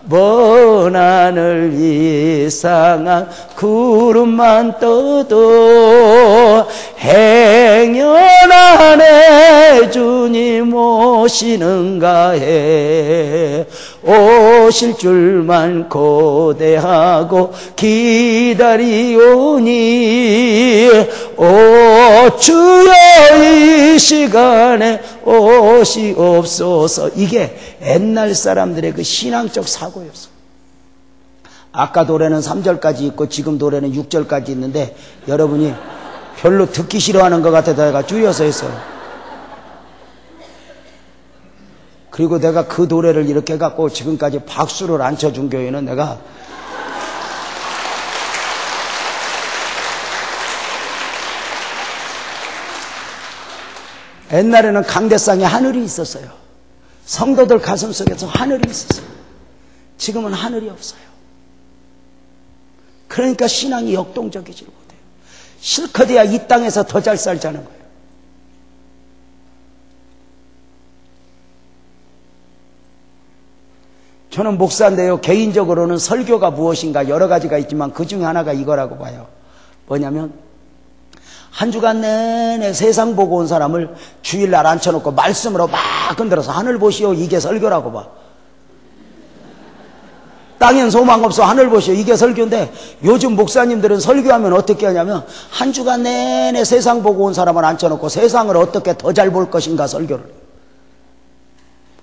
S1: 먼 하늘 이상한 구름만 떠도 행여나네 주님 오시는가 해. 오실 줄만 고대하고 기다리오니 오 주여 이 시간에 오시옵소서. 이게 옛날 사람들의 그 신앙적 사고였어. 아까 노래는 3절까지 있고 지금 노래는 6절까지 있는데 여러분이 별로 듣기 싫어하는 것 같아서 내가 줄여서 했어요. 그리고 내가 그 노래를 이렇게 해갖고 지금까지 박수를 안 쳐준 교회는 내가 옛날에는 강대상에 하늘이 있었어요. 성도들 가슴 속에서 하늘이 있었어요. 지금은 하늘이 없어요. 그러니까 신앙이 역동적이지 못해요. 실컷 해야 이 땅에서 더 잘 살자는 거예요. 저는 목사인데요, 개인적으로는 설교가 무엇인가 여러 가지가 있지만 그 중에 하나가 이거라고 봐요. 뭐냐면 한 주간 내내 세상 보고 온 사람을 주일날 앉혀놓고 말씀으로 막 흔들어서 하늘 보시오, 이게 설교라고 봐. 땅엔 소망 없어, 하늘 보시오, 이게 설교인데 요즘 목사님들은 설교하면 어떻게 하냐면 한 주간 내내 세상 보고 온 사람을 앉혀놓고 세상을 어떻게 더 잘 볼 것인가 설교를.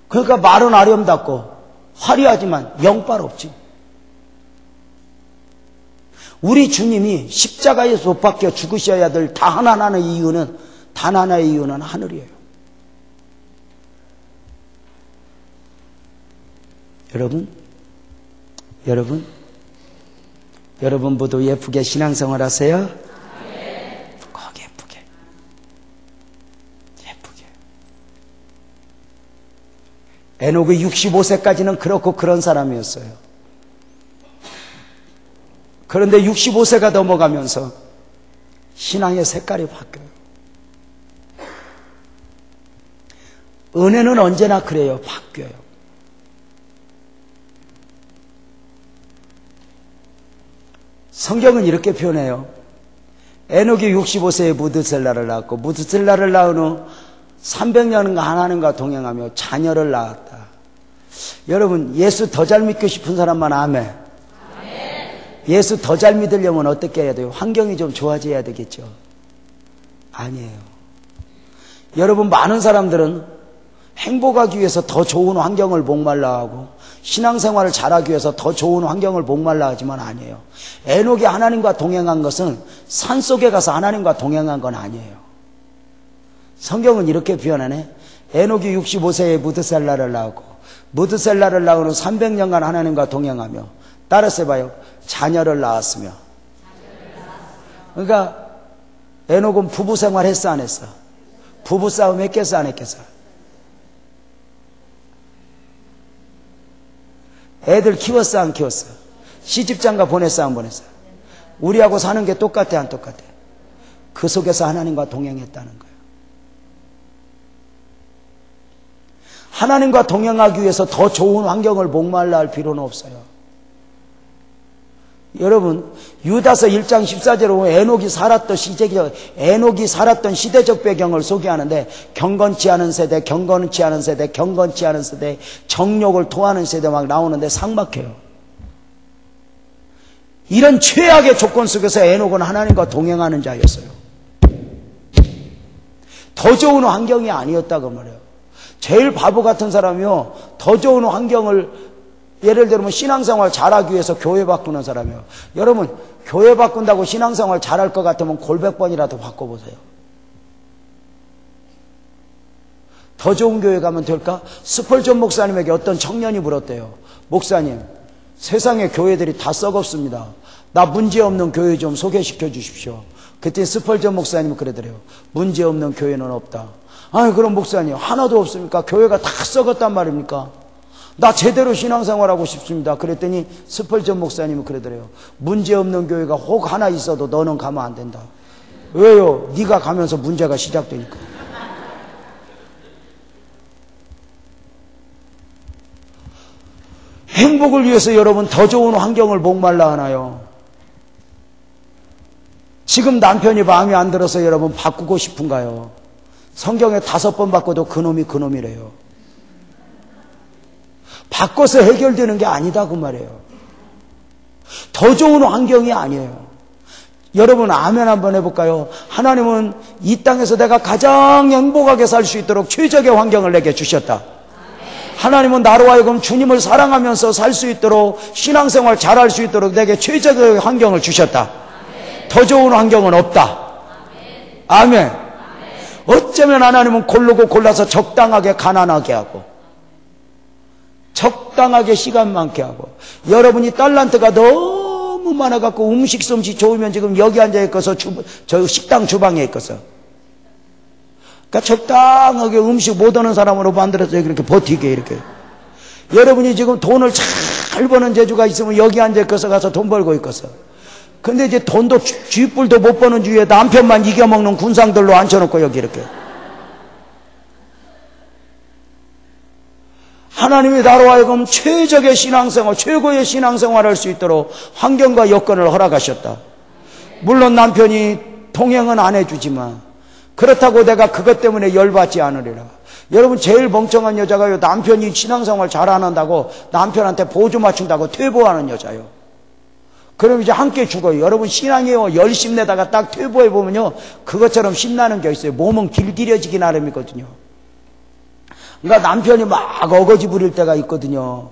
S1: 그러니까 말은 아름답고 화려하지만 영빨 없지. 우리 주님이 십자가에서 못 박혀 죽으셔야 될 단 하나의 이유는 하늘이에요. 여러분, 여러분 모두 예쁘게 신앙생활 하세요. 꼭 예쁘게. 에녹이 65세까지는 그렇고 그런 사람이었어요. 그런데 65세가 넘어가면서 신앙의 색깔이 바뀌어요. 은혜는 언제나 그래요. 바뀌어요. 성경은 이렇게 표현해요. 에녹이 65세에 무드셀라를 낳았고 무드셀라를 낳은 후 300년간 하나님과 동행하며 자녀를 낳았다. 여러분, 예수 더 잘 믿고 싶은 사람만 아멘. 예수 더 잘 믿으려면 어떻게 해야 돼요? 환경이 좀 좋아져야 되겠죠? 아니에요. 여러분, 많은 사람들은 행복하기 위해서 더 좋은 환경을 목말라 하고 신앙생활을 잘하기 위해서 더 좋은 환경을 목말라 하지만 아니에요. 에녹이 하나님과 동행한 것은 산속에 가서 하나님과 동행한 건 아니에요. 성경은 이렇게 표현하네. 에녹이 65세에 무드셀라를 낳았고 무드셀라를 낳은 후 300년간 하나님과 동행하며 따라서 해봐요. 자녀를 낳았으며. 그러니까 에녹은 부부생활 했어 안 했어? 부부싸움 했겠어 안 했겠어? 애들 키웠어 안 키웠어? 시집장가 보냈어 안 보냈어? 우리하고 사는 게 똑같아 안 똑같아? 그 속에서 하나님과 동행했다는 거예요. 하나님과 동행하기 위해서 더 좋은 환경을 목말라 할 필요는 없어요. 여러분, 유다서 1장 14절로 에녹이 살았던 시대적 배경을 소개하는데 경건치 않은 세대, 정욕을 토하는 세대 막 나오는데 삭막해요. 이런 최악의 조건 속에서 에녹은 하나님과 동행하는 자였어요. 더 좋은 환경이 아니었다고 말해요. 제일 바보 같은 사람이요, 더 좋은 환경을 예를 들면 신앙생활 잘하기 위해서 교회 바꾸는 사람이에요. 여러분, 교회 바꾼다고 신앙생활 잘할 것 같으면 골백 번이라도 바꿔보세요. 더 좋은 교회 가면 될까? 스펄전 목사님에게 어떤 청년이 물었대요. 목사님, 세상의 교회들이 다 썩었습니다. 나 문제없는 교회 좀 소개시켜 주십시오. 그때 스펄전 목사님은 그러더래요. 문제없는 교회는 없다. 아니, 그럼 목사님 하나도 없습니까? 교회가 다 썩었단 말입니까? 나 제대로 신앙생활하고 싶습니다. 그랬더니 스펄전 목사님은 그러더래요. 문제없는 교회가 혹 하나 있어도 너는 가면 안 된다. 왜요? 네가 가면서 문제가 시작되니까. 행복을 위해서 여러분 더 좋은 환경을 목말라 하나요? 지금 남편이 마음에 안 들어서 여러분 바꾸고 싶은가요? 성경에 5번 바꿔도 그놈이 그놈이래요. 바꿔서 해결되는 게 아니다 그 말이에요. 더 좋은 환경이 아니에요. 여러분 아멘 한번 해볼까요? 하나님은 이 땅에서 내가 가장 행복하게 살 수 있도록 최적의 환경을 내게 주셨다. 하나님은 나로 하여금 주님을 사랑하면서 살 수 있도록 신앙생활 잘할 수 있도록 내게 최적의 환경을 주셨다. 더 좋은 환경은 없다. 아멘. 어쩌면 하나님은 고르고 골라서 적당하게 가난하게 하고 적당하게 시간 많게 하고 여러분이 달란트가 너무 많아갖고 음식 솜씨 좋으면 지금 여기 앉아있어서 저 식당 주방에 있어서 그러니까 적당하게 음식 못 하는 사람으로 만들어서 이렇게 버티게 이렇게 여러분이 지금 돈을 잘 버는 재주가 있으면 여기 앉아있어서 가서 돈 벌고 있어서 근데 이제 돈도 쥐뿔도 못 버는 주위에 남편만 이겨먹는 군상들로 앉혀놓고 여기 이렇게 하나님이 나로 하여금 최적의 신앙생활, 최고의 신앙생활을 할 수 있도록 환경과 여건을 허락하셨다. 물론 남편이 동행은 안 해주지만 그렇다고 내가 그것 때문에 열받지 않으리라. 여러분 제일 멍청한 여자가요, 남편이 신앙생활 잘 안 한다고 남편한테 보조 맞춘다고 퇴보하는 여자요. 그럼 이제 함께 죽어요. 여러분 신앙이요, 열심 내다가 딱 퇴보해보면요 그것처럼 신나는 게 있어요. 몸은 길들여지기 나름이거든요. 그러니까 남편이 막 어거지 부릴 때가 있거든요.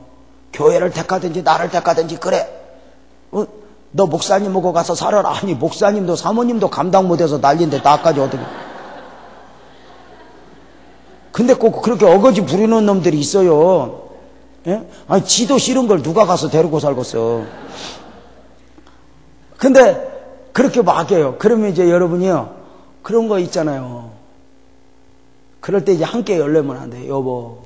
S1: 교회를 택하든지 나를 택하든지 그래. 너 목사님하고 가서 살아라. 아니 목사님도 사모님도 감당 못해서 난리인데 나까지 어떻게. 근데 꼭 그렇게 어거지 부리는 놈들이 있어요. 예? 아니, 지도 싫은 걸 누가 가서 데리고 살겠어. 근데 그렇게 막해요. 그러면 이제 여러분이요, 그런 거 있잖아요. 그럴 때 이제 함께 열려면 안 돼. 여보,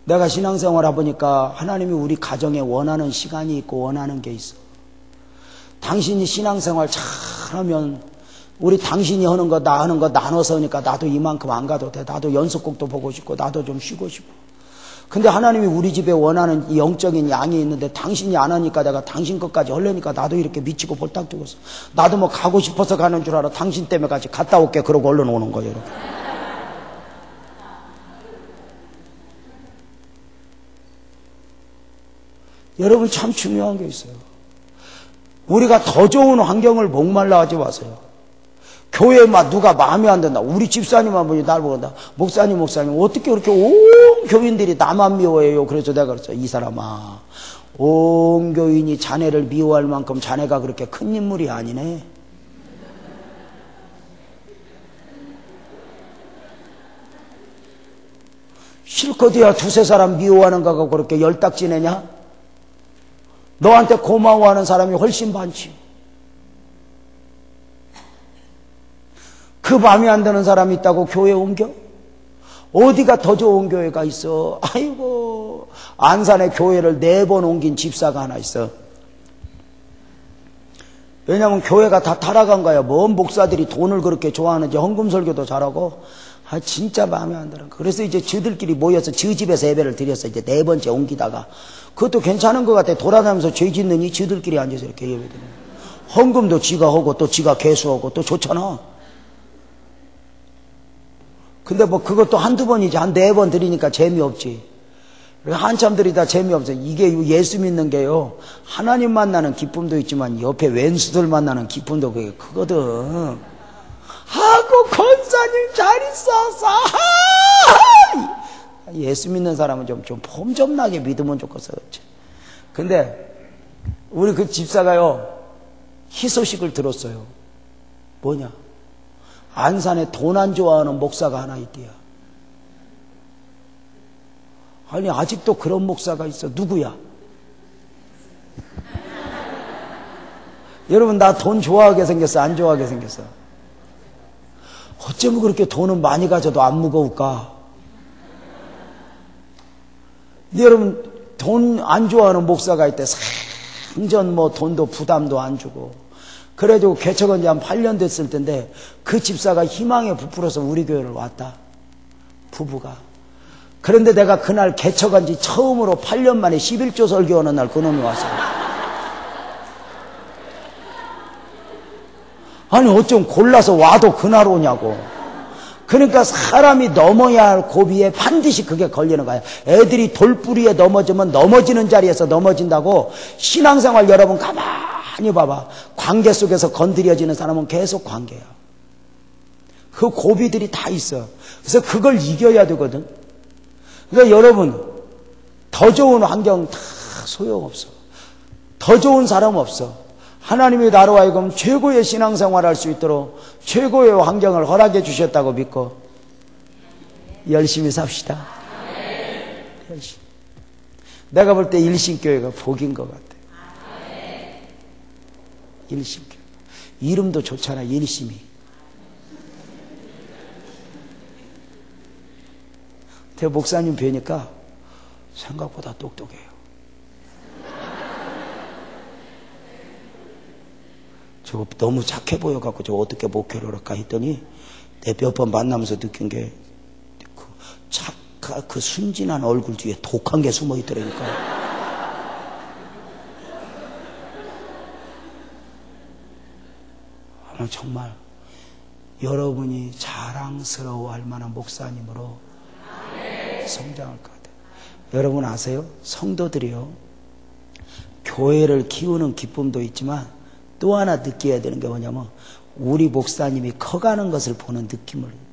S1: 내가 신앙생활 해보니까 하나님이 우리 가정에 원하는 시간이 있고 원하는 게 있어. 당신이 신앙생활 잘하면 우리 당신이 하는 거 나 하는 거 나눠서 하니까 나도 이만큼 안 가도 돼. 나도 연속곡도 보고 싶고 나도 좀 쉬고 싶어. 근데 하나님이 우리 집에 원하는 이 영적인 양이 있는데 당신이 안 하니까 내가 당신 것까지 하려니까 나도 이렇게 미치고 볼딱 뜨고서 나도 뭐 가고 싶어서 가는 줄 알아. 당신 때문에 같이 갔다 올게. 그러고 얼른 오는 거예요. 이렇게. 여러분 참 중요한 게 있어요. 우리가 더 좋은 환경을 목말라 하지 마세요. 교회에 막 누가 마음에 안 든다. 우리 집사님만 보니 날 보는다. 목사님 어떻게 그렇게 온 교인들이 나만 미워해요. 그래서 내가 그랬어. 이 사람아, 온 교인이 자네를 미워할 만큼 자네가 그렇게 큰 인물이 아니네. 실컷이야 두세 사람 미워하는 거가 그렇게 열딱지내냐? 너한테 고마워하는 사람이 훨씬 많지. 그 마음에 안 드는 사람이 있다고 교회 옮겨? 어디가 더 좋은 교회가 있어? 아이고, 안산에 교회를 4번 옮긴 집사가 하나 있어. 왜냐면 교회가 다 타락한 거야. 뭔 목사들이 돈을 그렇게 좋아하는지 헌금 설교도 잘하고. 아, 진짜 마음에 안 드는 거. 그래서 이제 저들끼리 모여서 저 집에서 예배를 드렸어. 이제 4번째 옮기다가. 그것도 괜찮은 것 같아. 돌아다니면서 죄 짓느니 저들끼리 앉아서 이렇게 예배 드리는 거야. 헌금도 지가 하고 또 지가 개수하고 또 좋잖아. 근데 뭐 그것도 한두 번이지 한 4번 드리니까 재미없지. 한참 들이다 재미없어. 이게 예수 믿는 게요, 하나님 만나는 기쁨도 있지만 옆에 왼수들 만나는 기쁨도 그게 크거든. 하고 권사님 잘 있어서 예수 믿는 사람은 좀 폼 좀 나게 믿으면 좋겠어. 그렇지. 근데 우리 그 집사가요, 희소식을 들었어요. 뭐냐? 안산에 돈 안 좋아하는 목사가 하나 있대요. 아니, 아직도 그런 목사가 있어. 누구야? 여러분, 나 돈 좋아하게 생겼어? 안 좋아하게 생겼어? 어쩌면 그렇게 돈은 많이 가져도 안 무거울까? 근데 여러분, 돈 안 좋아하는 목사가 있대. 상전 뭐 돈도 부담도 안 주고. 그래도 개척한 지 한 8년 됐을 텐데 그 집사가 희망에 부풀어서 우리 교회를 왔다. 부부가. 그런데 내가 그날 개척한 지 처음으로 8년 만에 11조 설교하는 날 그놈이 왔어요. 아니 어쩜 골라서 와도 그날 오냐고. 그러니까 사람이 넘어야 할 고비에 반드시 그게 걸리는 거야. 애들이 돌뿌리에 넘어지면 넘어지는 자리에서 넘어진다고. 신앙생활 여러분 가만히 봐봐. 관계 속에서 건드려지는 사람은 계속 관계야. 그 고비들이 다 있어. 그래서 그걸 이겨야 되거든. 그러니까 여러분, 더 좋은 환경 다 소용없어. 더 좋은 사람 없어. 하나님이 나로 하여금 최고의 신앙생활을 할 수 있도록 최고의 환경을 허락해 주셨다고 믿고 열심히 삽시다. 열심히. 내가 볼 때 일신교회가 복인 것 같아. 일신교회. 이름도 좋잖아. 일심이. 대 목사님 뵈니까 생각보다 똑똑해요. 저 너무 착해 보여갖고 저 어떻게 목회를 할까 했더니 내 몇 번 만나면서 느낀 게 그 순진한 얼굴 뒤에 독한 게 숨어 있더라니까. 정말 여러분이 자랑스러워할 만한 목사님으로 성장할 것 같아요. 여러분 아세요? 성도들이요, 교회를 키우는 기쁨도 있지만 또 하나 느껴야 되는 게 뭐냐면 우리 목사님이 커가는 것을 보는 느낌을.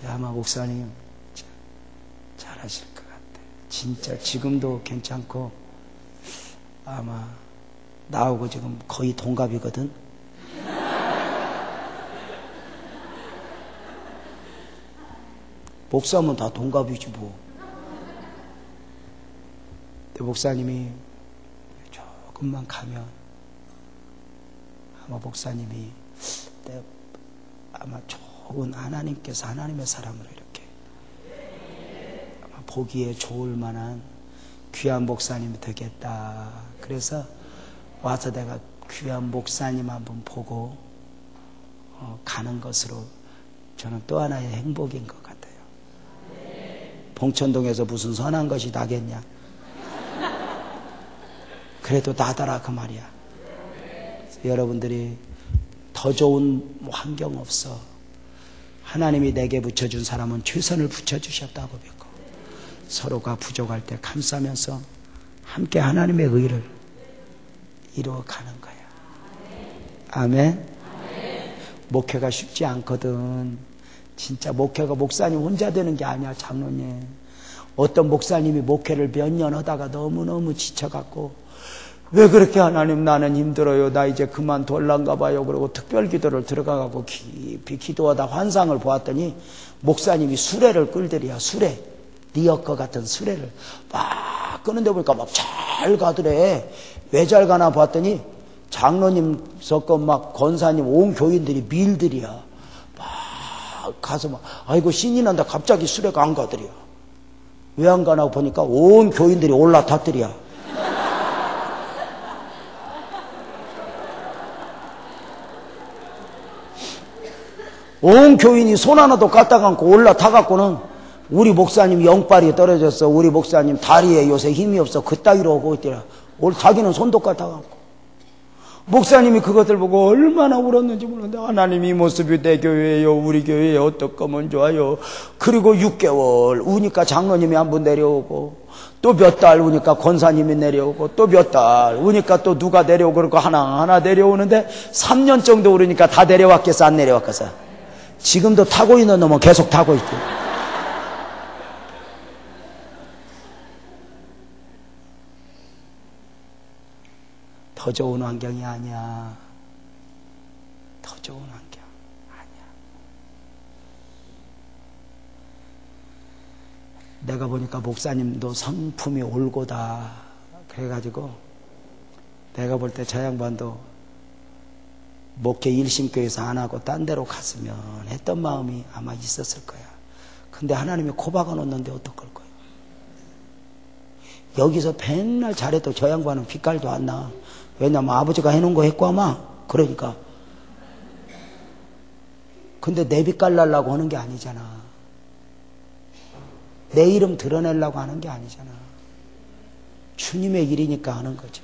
S1: 아마 목사님 잘하실 것 같아. 진짜 지금도 괜찮고 아마 나하고 지금 거의 동갑이거든. 목사면 다 동갑이지 뭐. 근데 목사님이 조금만 가면 아마 목사님이 아마 좋은 하나님께서 하나님의 사람으로 이렇게 아마 보기에 좋을 만한 귀한 목사님이 되겠다. 그래서 와서 내가 귀한 목사님 한번 보고 가는 것으로 저는 또 하나의 행복인 것 같아요. 봉천동에서 무슨 선한 것이 나겠냐. 그래도 나더라 그 말이야. 여러분들이 더 좋은 환경 없어. 하나님이 내게 붙여준 사람은 최선을 붙여주셨다고 믿고 서로가 부족할 때 감싸면서 함께 하나님의 의를 이루어가는 거야. 아멘. 목회가 쉽지 않거든. 진짜 목회가 목사님 혼자 되는 게 아니야. 장로님, 어떤 목사님이 목회를 몇 년 하다가 너무너무 지쳐갖고 왜 그렇게 하나님 나는 힘들어요, 나 이제 그만둘란가 봐요, 그러고 특별기도를 들어가고 깊이 기도하다 환상을 보았더니 목사님이 수레를 끌더리야. 수레, 리어커 같은 수레를 막 끄는데 보니까 막 잘 가더래. 왜 잘 가나 봤더니 장로님 섞은 막 권사님 온 교인들이 밀들이야. 막 가서 막 아이고 신이 난다. 갑자기 수레가 안 가더리야. 왜 안 가나 보니까 온 교인들이 올라탔더리야. 온 교인이 손 하나도 까딱 않고 올라타갖고는 우리 목사님 영빨이 떨어졌어. 우리 목사님 다리에 요새 힘이 없어. 그따위로 오고 있더라. 자기는 손도 까딱않고. 목사님이 그것을 보고 얼마나 울었는지 모르는데 하나님 이 모습이 내 교회예요. 우리 교회에 어떨 거면 좋아요. 그리고 6개월 우니까 장로님이 한 분 내려오고 또 몇 달 우니까 권사님이 내려오고 또 몇 달 우니까 또 누가 내려오고 그러고 하나하나 내려오는데 3년 정도 우르니까 다 내려왔겠어 안 내려왔겠어? 지금도 타고 있는 놈은 계속 타고 있지. 더 좋은 환경이 아니야. 더 좋은 환경 아니야. 내가 보니까 목사님도 성품이 올고다. 그래가지고 내가 볼 때 저 양반도 목회 일심교회에서 안 하고 딴 데로 갔으면 했던 마음이 아마 있었을 거야. 근데 하나님이 코박아 놓는데 어떡할 거야. 여기서 맨날 잘해도 저 양반은 빛깔도 안 나. 왜냐면 아버지가 해놓은 거 했고 아마. 그러니까. 근데 내 빛깔 날라고 하는 게 아니잖아. 내 이름 드러내려고 하는 게 아니잖아. 주님의 일이니까 하는 거지.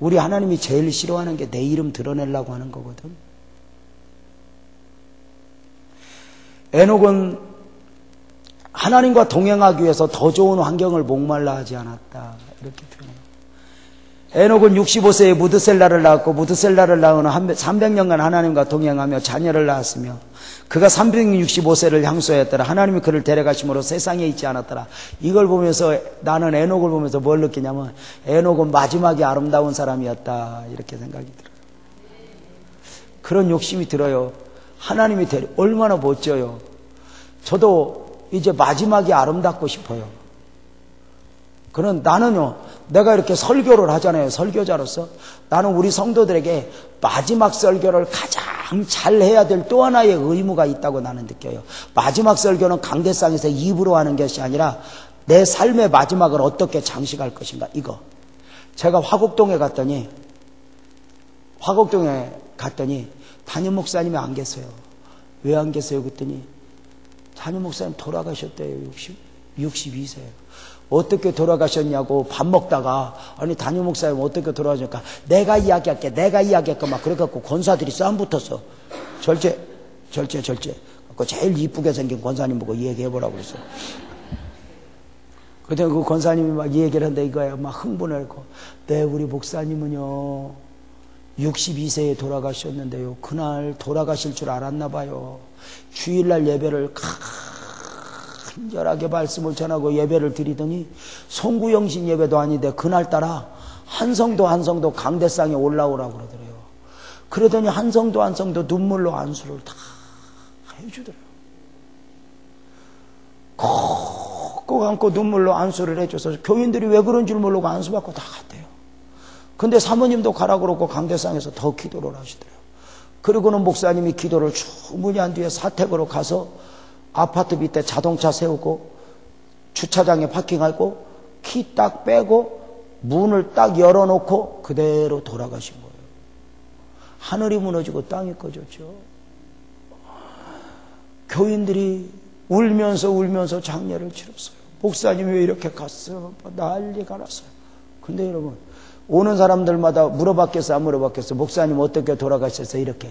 S1: 우리 하나님이 제일 싫어하는 게 내 이름 드러내려고 하는 거거든. 에녹은 하나님과 동행하기 위해서 더 좋은 환경을 목말라 하지 않았다. 이렇게 표현해요. 에녹은 65세에 무드셀라를 낳았고 무드셀라를 낳은 후 300년간 하나님과 동행하며 자녀를 낳았으며 그가 365세를 향수하였더라. 하나님이 그를 데려가심으로 세상에 있지 않았더라. 이걸 보면서 나는 에녹을 보면서 뭘 느끼냐면 에녹은 마지막에 아름다운 사람이었다. 이렇게 생각이 들어요. 그런 욕심이 들어요. 하나님이 얼마나 멋져요. 저도 이제 마지막이 아름답고 싶어요. 그런 나는요, 내가 이렇게 설교를 하잖아요. 설교자로서 나는 우리 성도들에게 마지막 설교를 가장 잘 해야 될 또 하나의 의무가 있다고 나는 느껴요. 마지막 설교는 강대상에서 입으로 하는 것이 아니라 내 삶의 마지막을 어떻게 장식할 것인가. 이거 제가 화곡동에 갔더니 담임 목사님이 안 계세요. 왜 안 계세요? 그랬더니 담임 목사님 돌아가셨대요. 62세예요. 어떻게 돌아가셨냐고 밥 먹다가 아니 담임 목사님 어떻게 돌아가셨까? 내가 이야기할게 막 그래갖고 권사들이 싸움 붙었어. 절제. 그 제일 이쁘게 생긴 권사님 보고 얘기해보라고 그랬어. 그때 그 권사님이 막 얘기를 하는데 이거야 막 흥분하고 네 우리 목사님은요 62세에 돌아가셨는데요. 그날 돌아가실 줄 알았나 봐요. 주일날 예배를 간절하게 말씀을 전하고 예배를 드리더니 송구영신 예배도 아닌데 그날따라 한 성도 강대상에 올라오라고 그러더래요. 그러더니 한 성도 눈물로 안수를 다 해주더라고요. 꼭 안고 눈물로 안수를 해줘서 교인들이 왜 그런 줄 모르고 안수받고 다 갔대요. 근데 사모님도 가라 그러고 강대상에서 더 기도를 하시더래요. 그리고는 목사님이 기도를 충분히 한 뒤에 사택으로 가서 아파트 밑에 자동차 세우고 주차장에 파킹하고 키 딱 빼고 문을 딱 열어놓고 그대로 돌아가신 거예요. 하늘이 무너지고 땅이 꺼졌죠. 교인들이 울면서 장례를 치렀어요. 목사님이 왜 이렇게 갔어? 난리가 났어요. 근데 여러분, 오는 사람들마다 물어봤겠어, 안 물어봤겠어? 목사님 어떻게 돌아가셨어요? 이렇게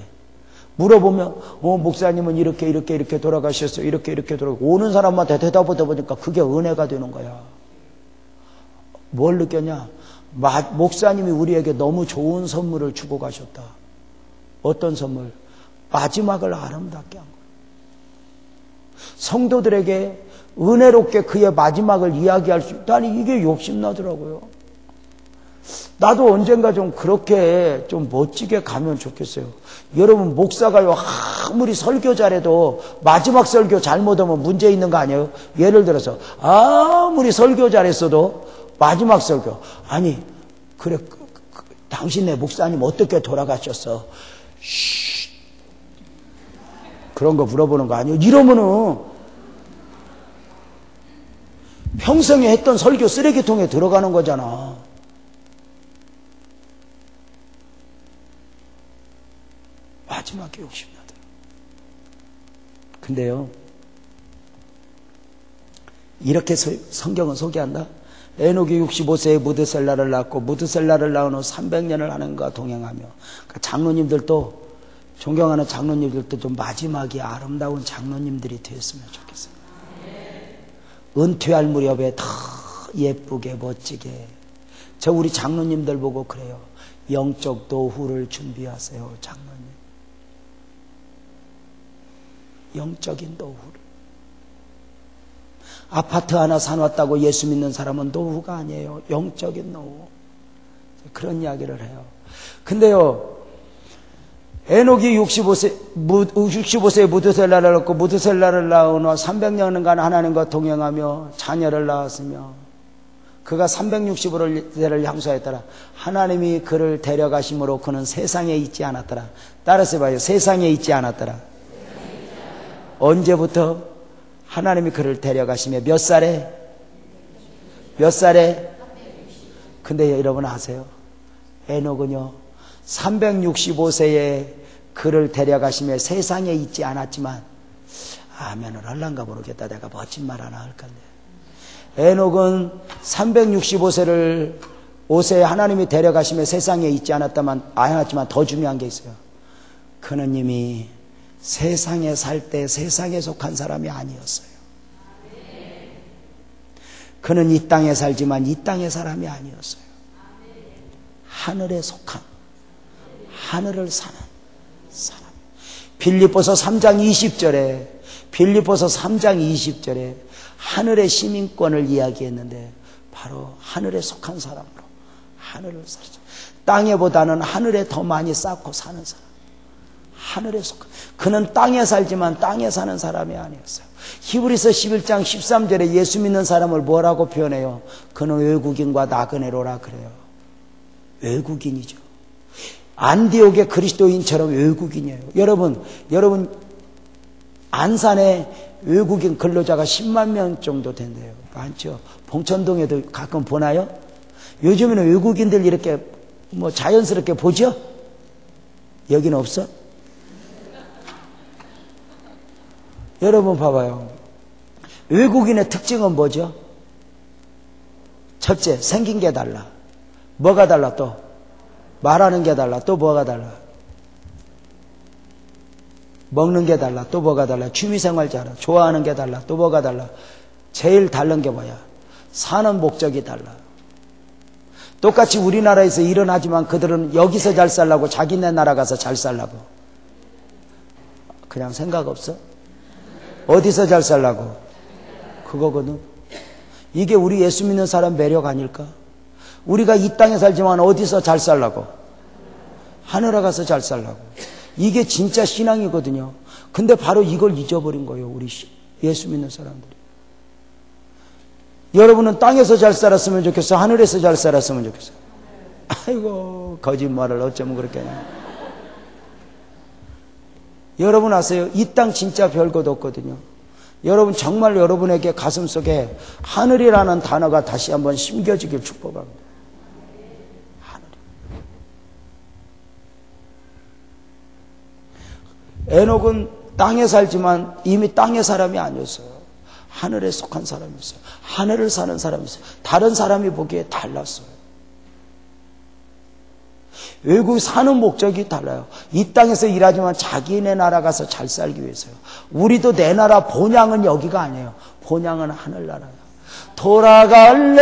S1: 물어보면 목사님은 이렇게 돌아가셨어요. 이렇게 돌아가셨어요. 오는 사람한테 대답하다 보니까 그게 은혜가 되는 거야. 뭘 느꼈냐? 목사님이 우리에게 너무 좋은 선물을 주고 가셨다. 어떤 선물? 마지막을 아름답게 한 거야. 성도들에게 은혜롭게 그의 마지막을 이야기할 수 있다니 이게 욕심나더라고요. 나도 언젠가 좀 그렇게 좀 멋지게 가면 좋겠어요. 여러분, 목사가요, 아무리 설교 잘해도 마지막 설교 잘못하면 문제 있는 거 아니에요? 예를 들어서 아무리 설교 잘했어도 마지막 설교, 아니 그래 당신네 목사님 어떻게 돌아가셨어? 쉿. 그런 거 물어보는 거 아니에요? 이러면은 평생에 했던 설교 쓰레기통에 들어가는 거잖아. 마지막에 욕심나더라. 근데요, 이렇게 성경은 소개한다. 에녹이 65세에 무드셀라를 낳고 무드셀라를 낳은 후 300년을 하는가 동행하며, 그러니까 장로님들도, 존경하는 장로님들도 좀 마지막이 아름다운 장로님들이 되었으면 좋겠어요. 은퇴할 무렵에 더 예쁘게 멋지게. 저 우리 장로님들 보고 그래요. 영적 노후를 준비하세요. 장로님, 영적인 노후를. 아파트 하나 사놨다고 예수 믿는 사람은 노후가 아니에요. 영적인 노후. 그런 이야기를 해요. 근데요, 에녹이 65세에 무드셀라를 낳고 무드셀라를 낳은 후 300년간 하나님과 동행하며 자녀를 낳았으며, 그가 365세를 향수하였더라. 하나님이 그를 데려가심으로 그는 세상에 있지 않았더라. 따라서 봐요. 세상에 있지 않았더라. 언제부터? 하나님이 그를 데려가시며 몇 살에? 근데 여러분 아세요? 에녹은요 365세에 그를 데려가시며 세상에 있지 않았지만, 아멘을 할란가 모르겠다. 내가 멋진 말 하나 할 건데, 에녹은 365세에 하나님이 데려가시며 세상에 있지 않았지만 더 중요한 게 있어요. 그는 이미 세상에 살 때 세상에 속한 사람이 아니었어요. 그는 이 땅에 살지만 이 땅의 사람이 아니었어요. 하늘에 속한, 하늘을 사는 사람. 빌립보서 3장 20절에 하늘의 시민권을 이야기했는데, 바로 하늘에 속한 사람으로 하늘을 살죠. 땅에보다는 하늘에 더 많이 쌓고 사는 사람. 하늘에 속한. 그는 땅에 살지만 땅에 사는 사람이 아니었어요. 히브리서 11장 13절에 예수 믿는 사람을 뭐라고 표현해요? 그는 외국인과 나그네로라 그래요. 외국인이죠. 안디옥의 그리스도인처럼 외국인이에요. 여러분 안산에 외국인 근로자가 10만 명 정도 된대요. 많죠. 봉천동에도 가끔 보나요? 요즘에는 외국인들 이렇게 뭐 자연스럽게 보죠? 여기는 없어? 여러분 봐봐요. 외국인의 특징은 뭐죠? 첫째, 생긴 게 달라. 뭐가 달라? 또 말하는 게 달라. 또 뭐가 달라? 먹는 게 달라. 또 뭐가 달라? 취미생활 잘하. 좋아하는 게 달라. 또 뭐가 달라? 제일 다른 게 뭐야? 사는 목적이 달라. 똑같이 우리나라에서 일어나지만 그들은 여기서 잘 살라고 자기네 나라 가서 잘 살라고. 그냥 생각 없어? 어디서 잘 살라고? 그거거든. 이게 우리 예수 믿는 사람 매력 아닐까? 우리가 이 땅에 살지만 어디서 잘 살라고? 하늘에 가서 잘 살라고. 이게 진짜 신앙이거든요. 근데 바로 이걸 잊어버린 거예요. 우리 예수 믿는 사람들이. 여러분은 땅에서 잘 살았으면 좋겠어? 하늘에서 잘 살았으면 좋겠어? 아이고, 거짓말을 어쩌면 그렇게 하냐. 여러분 아세요? 이 땅 진짜 별것 없거든요. 여러분 정말 여러분에게 가슴속에 하늘이라는 단어가 다시 한번 심겨지길 축복합니다. 하늘. 에녹은 땅에 살지만 이미 땅의 사람이 아니었어요. 하늘에 속한 사람이었어요. 하늘을 사는 사람이었어요. 다른 사람이 보기에 달랐어요. 외국 사는 목적이 달라요. 이 땅에서 일하지만 자기네 나라 가서 잘 살기 위해서요. 우리도 내 나라 본향은 여기가 아니에요. 본향은 하늘나라예요. 돌아갈래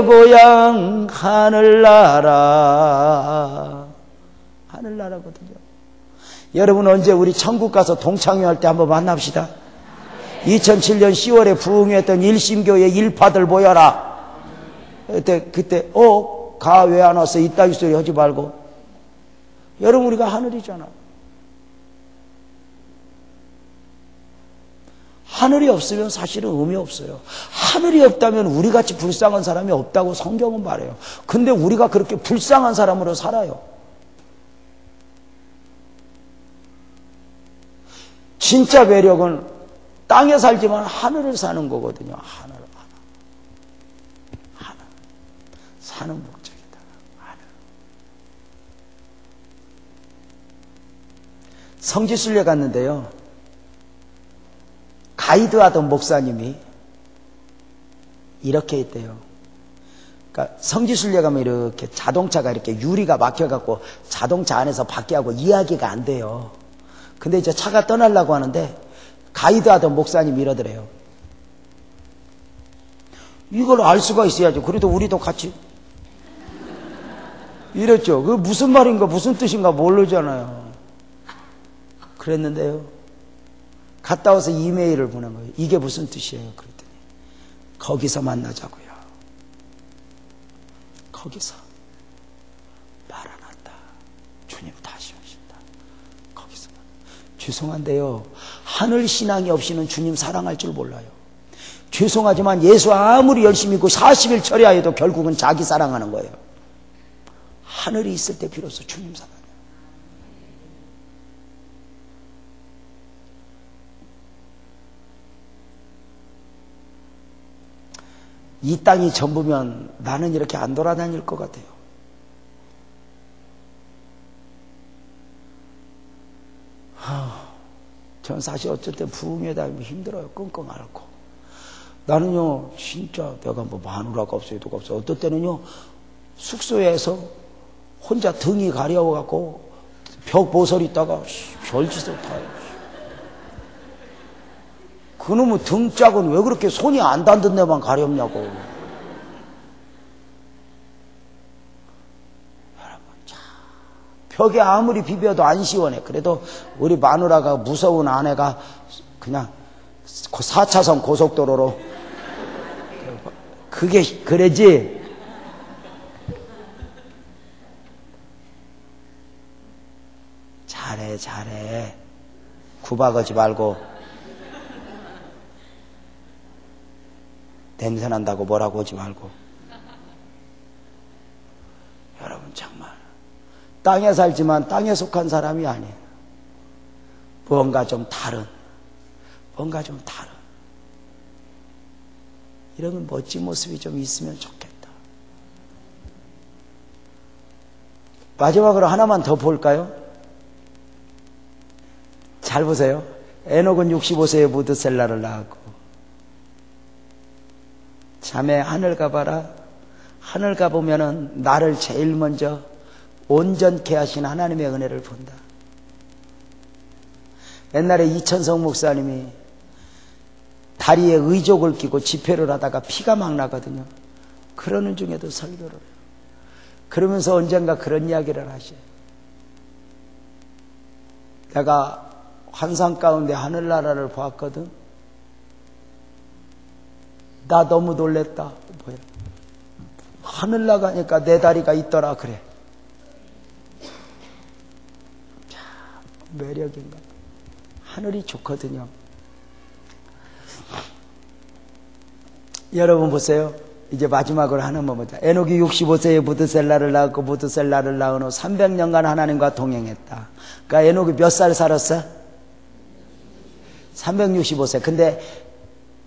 S1: 고향 하늘나라. 하늘나라거든요. 여러분 언제 우리 천국 가서 동창회 할 때 한번 만납시다. 2007년 10월에 부흥했던 일심교회 일파들 모여라. 그때 가 왜 안 왔어? 이따위 소리 하지 말고. 여러분 우리가 하늘이잖아. 하늘이 없으면 사실은 의미 없어요. 하늘이 없다면 우리같이 불쌍한 사람이 없다고 성경은 말해요. 근데 우리가 그렇게 불쌍한 사람으로 살아요. 진짜 매력은 땅에 살지만 하늘을 사는 거거든요. 하늘. 사는 목적이다. 하늘. 성지순례 갔는데요. 가이드하던 목사님이 이렇게 했대요. 그러니까 성지순례 가면 이렇게 자동차가 이렇게 유리가 막혀갖고 자동차 안에서 밖에하고 이야기가 안 돼요. 근데 이제 차가 떠나려고 하는데 가이드하던 목사님이 이러더래요. 이걸 알 수가 있어야죠. 그래도 우리도 같이 이랬죠. 그 무슨 말인가 무슨 뜻인가 모르잖아요. 그랬는데요. 갔다 와서 이메일을 보낸 거예요. 이게 무슨 뜻이에요? 그랬더니 거기서 만나자고요. 거기서 말아놨다. 주님 다시 오신다. 거기서 죄송한데요. 하늘 신앙이 없이는 주님 사랑할 줄 몰라요. 죄송하지만 예수 아무리 열심히 믿고 40일 철야해도 결국은 자기 사랑하는 거예요. 하늘이 있을 때 비로소 주님 사랑해요. 이 땅이 전부면 나는 이렇게 안 돌아다닐 것 같아요. 전 사실 어쨌든 부흥회 다니면 힘들어요. 끙끙 앓고. 나는요 진짜 내가 뭐 마누라가 없어요. 누가 없어요. 어떨 때는요 숙소에서 혼자 등이 가려워갖고 벽 보설 있다가 별짓을 다 해요. 그놈의 등짝은 왜 그렇게 손이 안 닿는 데만 가렵냐고. 여러분, 자, 벽에 아무리 비벼도 안 시원해. 그래도 우리 마누라가 무서운 아내가 그냥 4차선 고속도로로 그게 그래지. 잘해. 구박하지 말고. 냄새 난다고 뭐라고 하지 말고. 여러분 정말 땅에 살지만 땅에 속한 사람이 아니에요. 뭔가 좀 다른 이런 멋진 모습이 좀 있으면 좋겠다. 마지막으로 하나만 더 볼까요? 잘 보세요. 에녹은 65세에 무드셀라를 낳았고, 자매 하늘 가봐라. 하늘 가보면은 나를 제일 먼저 온전케 하신 하나님의 은혜를 본다. 옛날에 이천성 목사님이 다리에 의족을 끼고 집회를 하다가 피가 막 나거든요. 그러는 중에도 설교를 해요. 그러면서 언젠가 그런 이야기를 하셔요. 내가 환상 가운데 하늘나라를 보았거든. 나 너무 놀랬다. 뭐야? 하늘 나가니까 내 다리가 있더라. 그래. 자, 매력인가? 하늘이 좋거든요. 여러분 보세요. 이제 마지막으로 하나만 보자. 에녹이 65세에 무드셀라를 낳았고 무드셀라를 낳은 후 300년간 하나님과 동행했다. 그러니까 에녹이 몇 살 살았어? 365세. 근데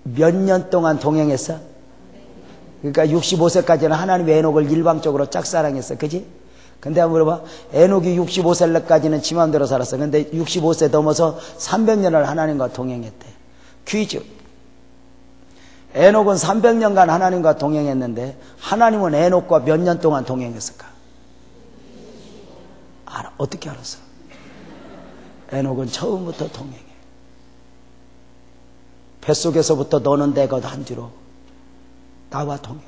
S1: 몇 년 동안 동행했어? 그러니까 65세까지는 하나님이 에녹을 일방적으로 짝사랑했어. 그지? 근데 한번 물어봐. 에녹이 65세까지는 지 맘대로 살았어. 근데 65세 넘어서 300년을 하나님과 동행했대. 퀴즈. 에녹은 300년간 하나님과 동행했는데 하나님은 에녹과 몇 년 동안 동행했을까? 알아. 어떻게 알았어? 에녹은 처음부터 동행해. 뱃속에서부터 너는 내 것 한 주로 나와 동행해.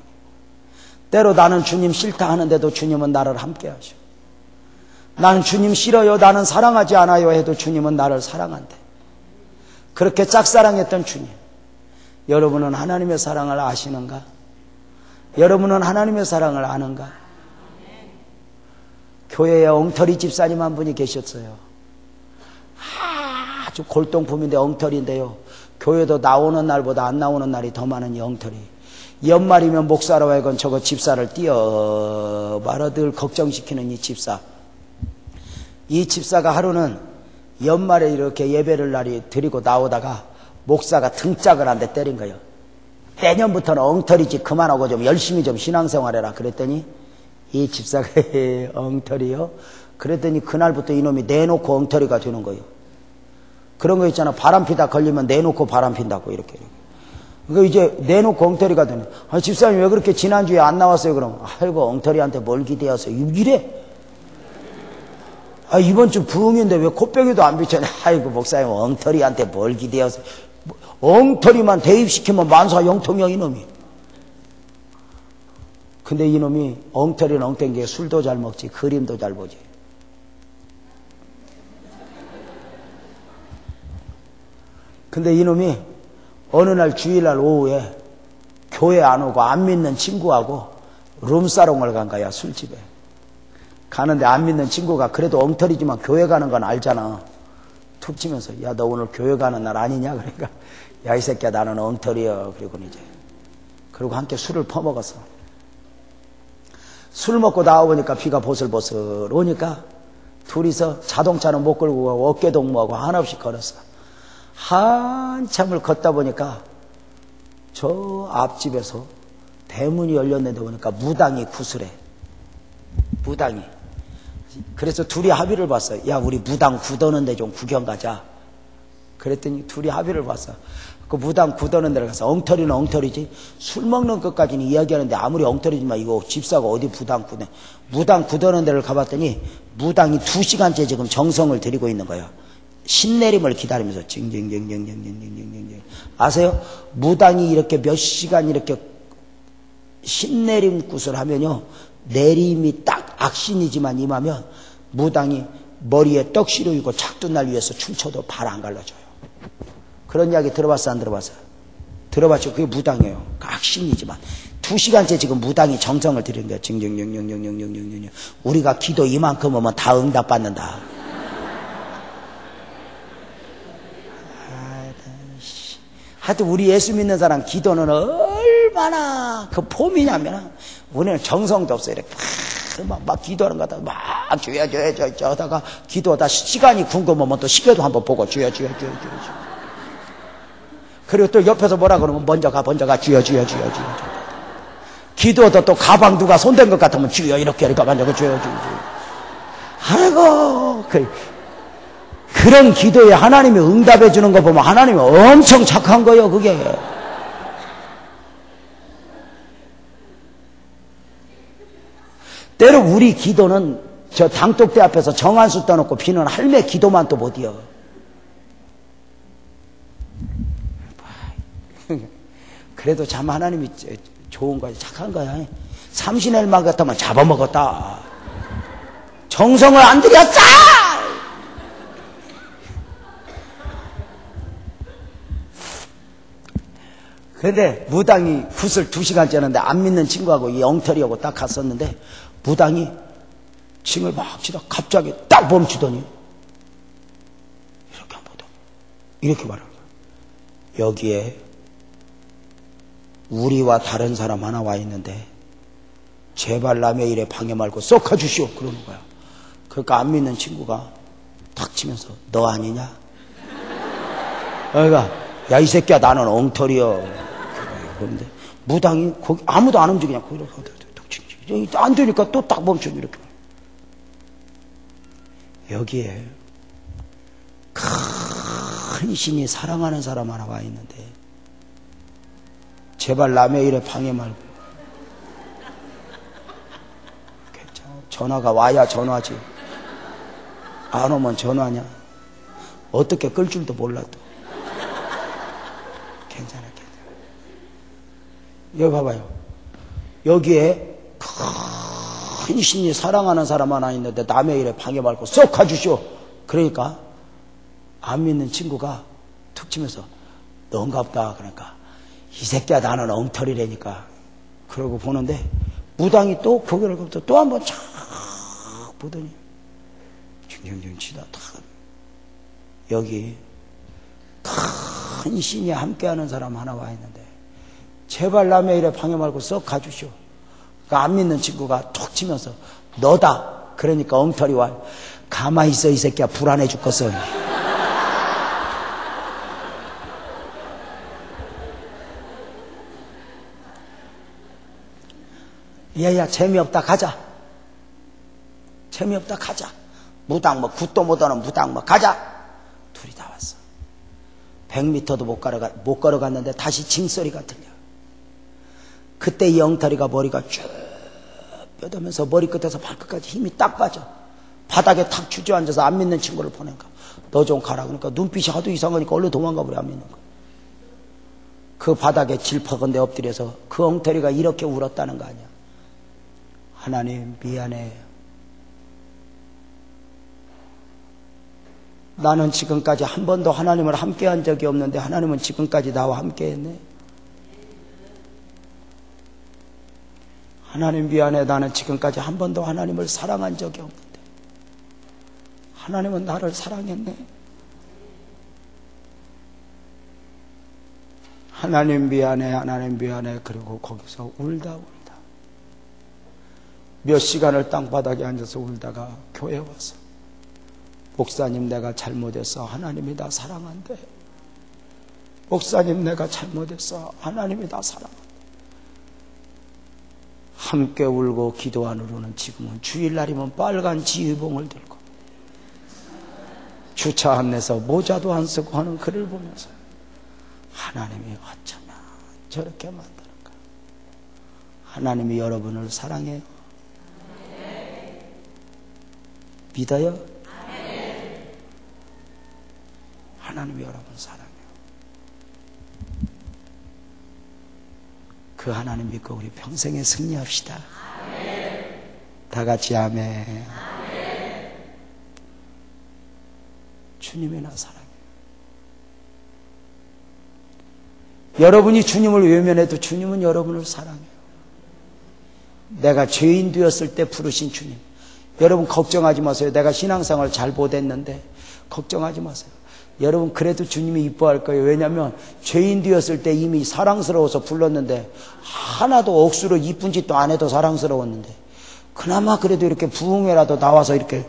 S1: 때로 나는 주님 싫다 하는데도 주님은 나를 함께 하셔. 나는 주님 싫어요, 나는 사랑하지 않아요 해도 주님은 나를 사랑한대. 그렇게 짝사랑했던 주님. 여러분은 하나님의 사랑을 아시는가? 여러분은 하나님의 사랑을 아는가? 교회에 엉터리 집사님 한 분이 계셨어요. 아주 골동품인데 엉터리인데요. 교회도 나오는 날보다 안 나오는 날이 더 많은 이 엉터리. 연말이면 목사로 하여금 저거 집사를 띄어 말아 늘 걱정시키는 이 집사. 이 집사가 하루는 연말에 이렇게 예배를 날이 드리고 나오다가 목사가 등짝을 한 대 때린 거예요. 내년부터는 엉터리지 그만하고 좀 열심히 좀 신앙생활해라. 그랬더니 이 집사가 엉터리요? 그랬더니 그날부터 이놈이 내놓고 엉터리가 되는 거예요. 그런 거 있잖아. 바람 피다 걸리면 내놓고 바람 핀다고 이렇게. 그러니까 이제 내놓고 엉터리가 되네. 집사님 왜 그렇게 지난주에 안 나왔어요? 그럼 아이고 엉터리한테 뭘 기대하세요? 이래. 이번 주 부흥인데 왜 코빼기도 안 비쳤냐? 아이고 목사님 엉터리한테 뭘 기대하세요? 엉터리만 대입시키면 만사 영통형 이놈이. 근데 이놈이 엉터리는 엉뚱한 게 술도 잘 먹지 그림도 잘 보지. 근데 이놈이 어느 날 주일날 오후에 교회 안 오고 안 믿는 친구하고 룸사롱을 간 거야. 술집에 가는데 안 믿는 친구가 그래도 엉터리지만 교회 가는 건 알잖아. 툭 치면서 야 너 오늘 교회 가는 날 아니냐? 그러니까 야 이 새끼야 나는 엉터리야. 그리고 함께 술을 퍼먹었어. 술 먹고 나와보니까 비가 보슬보슬 오니까 둘이서 자동차는 못 끌고 가고 어깨동무하고 한없이 걸었어. 한참을 걷다 보니까 저 앞집에서 대문이 열렸는데 보니까 무당이 구슬해. 무당이. 그래서 둘이 합의를 봤어. 야 우리 무당 굳었는데 좀 구경 가자. 그랬더니 둘이 합의를 봤어. 그 무당 굳었는 데를 가서 엉터리는 엉터리지 술 먹는 것까지는 이야기하는데 아무리 엉터리지만 이거 집사가 어디 무당 굳네. 무당 굳었는 데를 가봤더니 무당이 2시간째 지금 정성을 들이고 있는 거야. 신내림을 기다리면서 징징징징징징징징징. 아세요? 무당이 이렇게 몇 시간 이렇게 신내림 굿을 하면요 내림이 딱 악신이지만 임하면 무당이 머리에 떡시루이고 작두날 위에서 춤춰도 발 안 갈라져요. 그런 이야기 들어봤어 안 들어봤어? 들어봤죠? 그게 무당이에요. 악신이지만 2시간째 지금 무당이 정성을 들이는 거야. 징징징징징징징징. 우리가 기도 이만큼 하면 다 응답받는다. 하여튼 우리 예수 믿는 사람 기도는 얼마나 그 폼이냐면 우리는 정성도 없어요. 이렇게 막 기도하는 거다 막 주여 하다가 기도하다 시간이 궁금하면 또 시계도 한번 보고 주여. 그리고 또 옆에서 뭐라 그러면 먼저 가 주여. 기도하다 또 가방 누가 손댄 것 같으면 주여 이렇게 만져고 주여. 아이고 그런 기도에 하나님이 응답해 주는 거 보면 하나님이 엄청 착한 거예요. 그게 때로 우리 기도는 저 당독대 앞에서 정한수 떠놓고 비는 할매 기도만 또 못 이어. 그래도 참 하나님이 좋은 거야. 착한 거야. 삼신엘만 같으면 잡아먹었다. 정성을 안 들였다. 근데 무당이 굿을 2시간째 하는데 안 믿는 친구하고 이 엉터리하고 딱 갔었는데 무당이 징을 막 치다 갑자기 딱 멈추더니 이렇게 말합니다. 여기에 우리와 다른 사람 하나 와 있는데 제발 남의 일에 방해 말고 썩어 주시오 그러는 거야. 그러니까 안 믿는 친구가 탁 치면서 너 아니냐? 그러니까 야 이 새끼야 나는 엉터리여. 그런데 무당이 거기 아무도 안 움직이냐? 거기로 안 되니까 또 딱 멈춰 이렇게. 여기에 큰 신이 사랑하는 사람 하나 와 있는데 제발 남의 일에 방해 말고. 괜찮아. 전화가 와야 전화지. 안 오면 전화냐? 어떻게 끌 줄도 몰라 또. 괜찮아. 여기 봐봐요. 여기에 큰 신이 사랑하는 사람 하나 있는데 남의 일에 방해 말고 쏙 가주시오. 그러니까 안 믿는 친구가 툭 치면서 넌가 보다. 그러니까 이 새끼야 나는 엉터리라니까. 그러고 보는데 무당이 또 고개를 걷고 또 한번 쫙 보더니 중중중 치다 탁 여기 큰 신이 함께하는 사람 하나 와 있는데 제발 남의 일에 방해 말고 썩 가주시오. 그러니까 안 믿는 친구가 툭 치면서 너다. 그러니까 엉터리 와. 가만히 있어 이 새끼야 불안해 죽겠어. 얘야 재미없다 가자. 재미없다 가자. 무당 뭐 굿도 못하는 무당 뭐 가자. 둘이 다 왔어. 100m도 못 걸어갔는데 다시 징소리가 들려. 그때 이 엉터리가 머리가 쭉 뼈다면서 머리끝에서 발끝까지 힘이 딱 빠져. 바닥에 탁 주저앉아서 안 믿는 친구를 보낸가. 너 좀 가라. 그러니까 눈빛이 하도 이상하니까 얼른 도망가 버려. 안 믿는 거. 그 바닥에 질퍽은데 엎드려서 그 엉터리가 이렇게 울었다는 거 아니야. 하나님 미안해. 나는 지금까지 한 번도 하나님을 함께한 적이 없는데 하나님은 지금까지 나와 함께했네. 하나님 미안해. 나는 지금까지 한 번도 하나님을 사랑한 적이 없는데 하나님은 나를 사랑했네. 하나님 미안해. 하나님 미안해. 그리고 거기서 울다 몇 시간을 땅바닥에 앉아서 울다가 교회 와서 목사님 내가 잘못했어. 하나님이 나 사랑한대. 목사님 내가 잘못했어. 하나님이 나 사랑한대. 함께 울고 기도한 후로는 지금은 주일날이면 빨간 지휘봉을 들고 주차 안내서 모자도 안 쓰고 하는 그를 보면서 하나님이 어쩌면 저렇게 만드는가. 하나님이 여러분을 사랑해요. 믿어요? 하나님이 여러분 사랑해요. 그 하나님 믿고 우리 평생에 승리합시다. 다 같이 아멘. 주님이 나 사랑해요. 여러분이 주님을 외면해도 주님은 여러분을 사랑해요. 내가 죄인 되었을 때 부르신 주님. 여러분 걱정하지 마세요. 내가 신앙생활 잘 못했는데 걱정하지 마세요. 여러분 그래도 주님이 이뻐할 거예요. 왜냐하면 죄인 되었을 때 이미 사랑스러워서 불렀는데 하나도 억수로 이쁜 짓도 안 해도 사랑스러웠는데 그나마 그래도 이렇게 부흥회라도 나와서 이렇게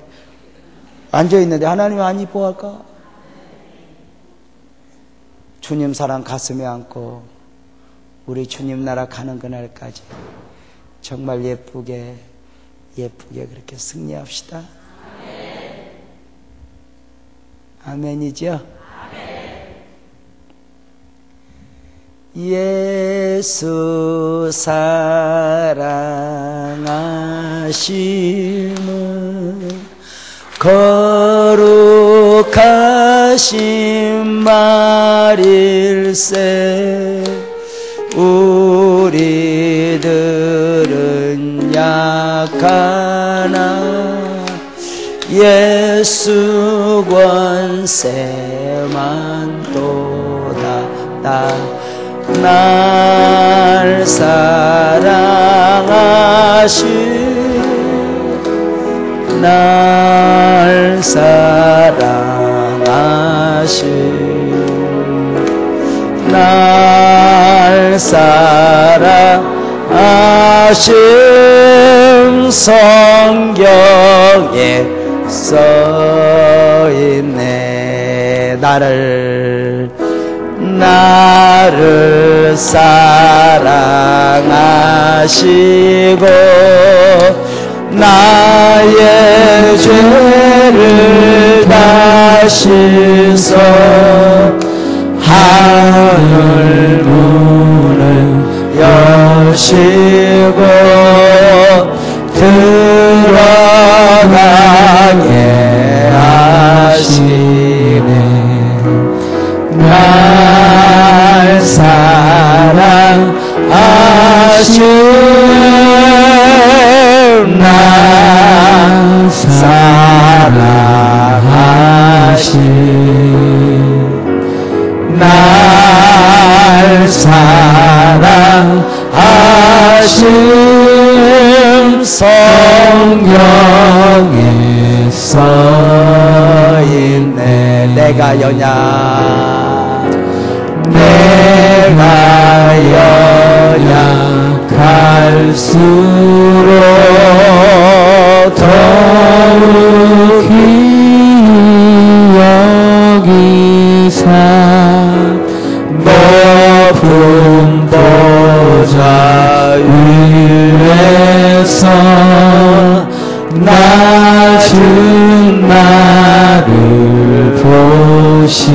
S1: 앉아있는데 하나님이 안 이뻐할까? 주님 사랑 가슴에 안고 우리 주님 나라 가는 그날까지 정말 예쁘게 그렇게 승리합시다. 아멘이죠? 예수 사랑하시는 거룩하신 말일세. 우리들은 약하나 예수 권세만 또다. 날 사랑하신 날 사랑하신 날 사랑하심 성경에 써있네. 나를 사랑하시고 나의 죄를 다 씻어 하늘 문을 여시고 들어가게 하시네. 날 사랑하시네. 날 사랑하시네. 날 사랑하심 성경에 써있네. 내가 연약할수록 더욱 기히 여기사 높은 보좌 위에서 낮은 나를 보시네.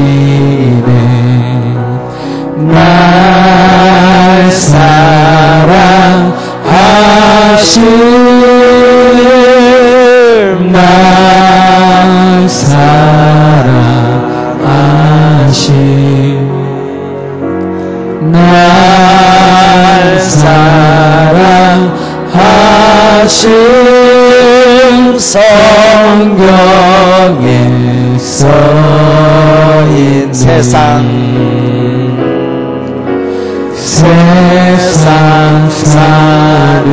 S1: 날 사랑하심 날 사랑하심 날 사랑하심 성경에 써있네. 세상 사는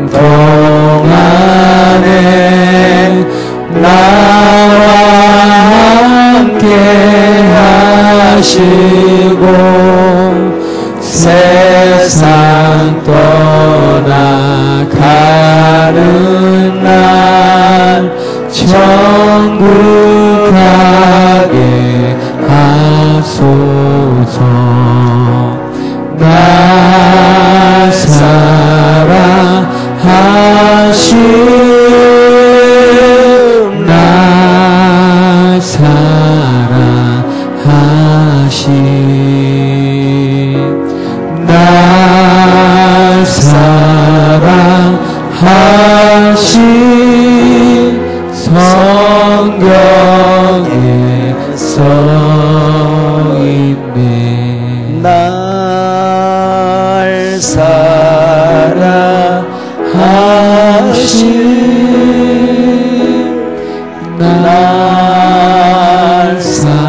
S1: 동안에 나와 함께 하시고 세상 떠나가는 날 천국 가게 하소서. 날 사랑하심 날 사랑하심 날 사랑하심 성경에 써있네. 날 사랑하심 날 사랑하심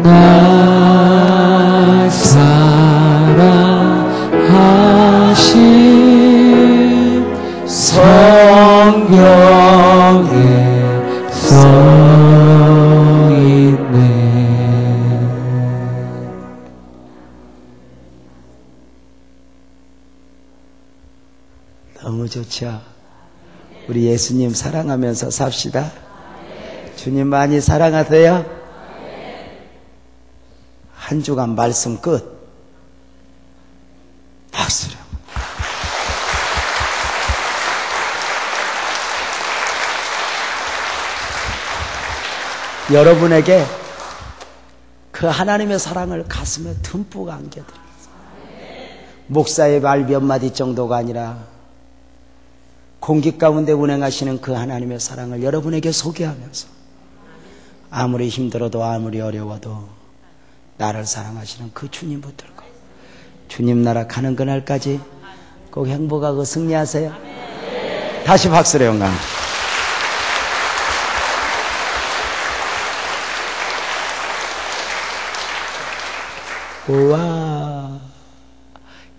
S1: 날 사랑하심 성경에 써있네. 너무 좋죠. 우리 예수님 사랑하면서 삽시다. 주님 많이 사랑하세요. 한 주간 말씀 끝. 박수로. 여러분에게 그 하나님의 사랑을 가슴에 듬뿍 안겨드립니다. 목사의 말 몇 마디 정도가 아니라 공기 가운데 운행하시는 그 하나님의 사랑을 여러분에게 소개하면서 아무리 힘들어도 아무리 어려워도 나를 사랑하시는 그 주님 붙들고 주님 나라 가는 그날까지 꼭 행복하고 승리하세요. 다시 박수로 영광. 우와,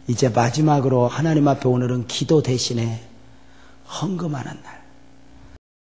S1: 이제 마지막으로 하나님 앞에 오늘은 기도 대신에 헌금하는 날.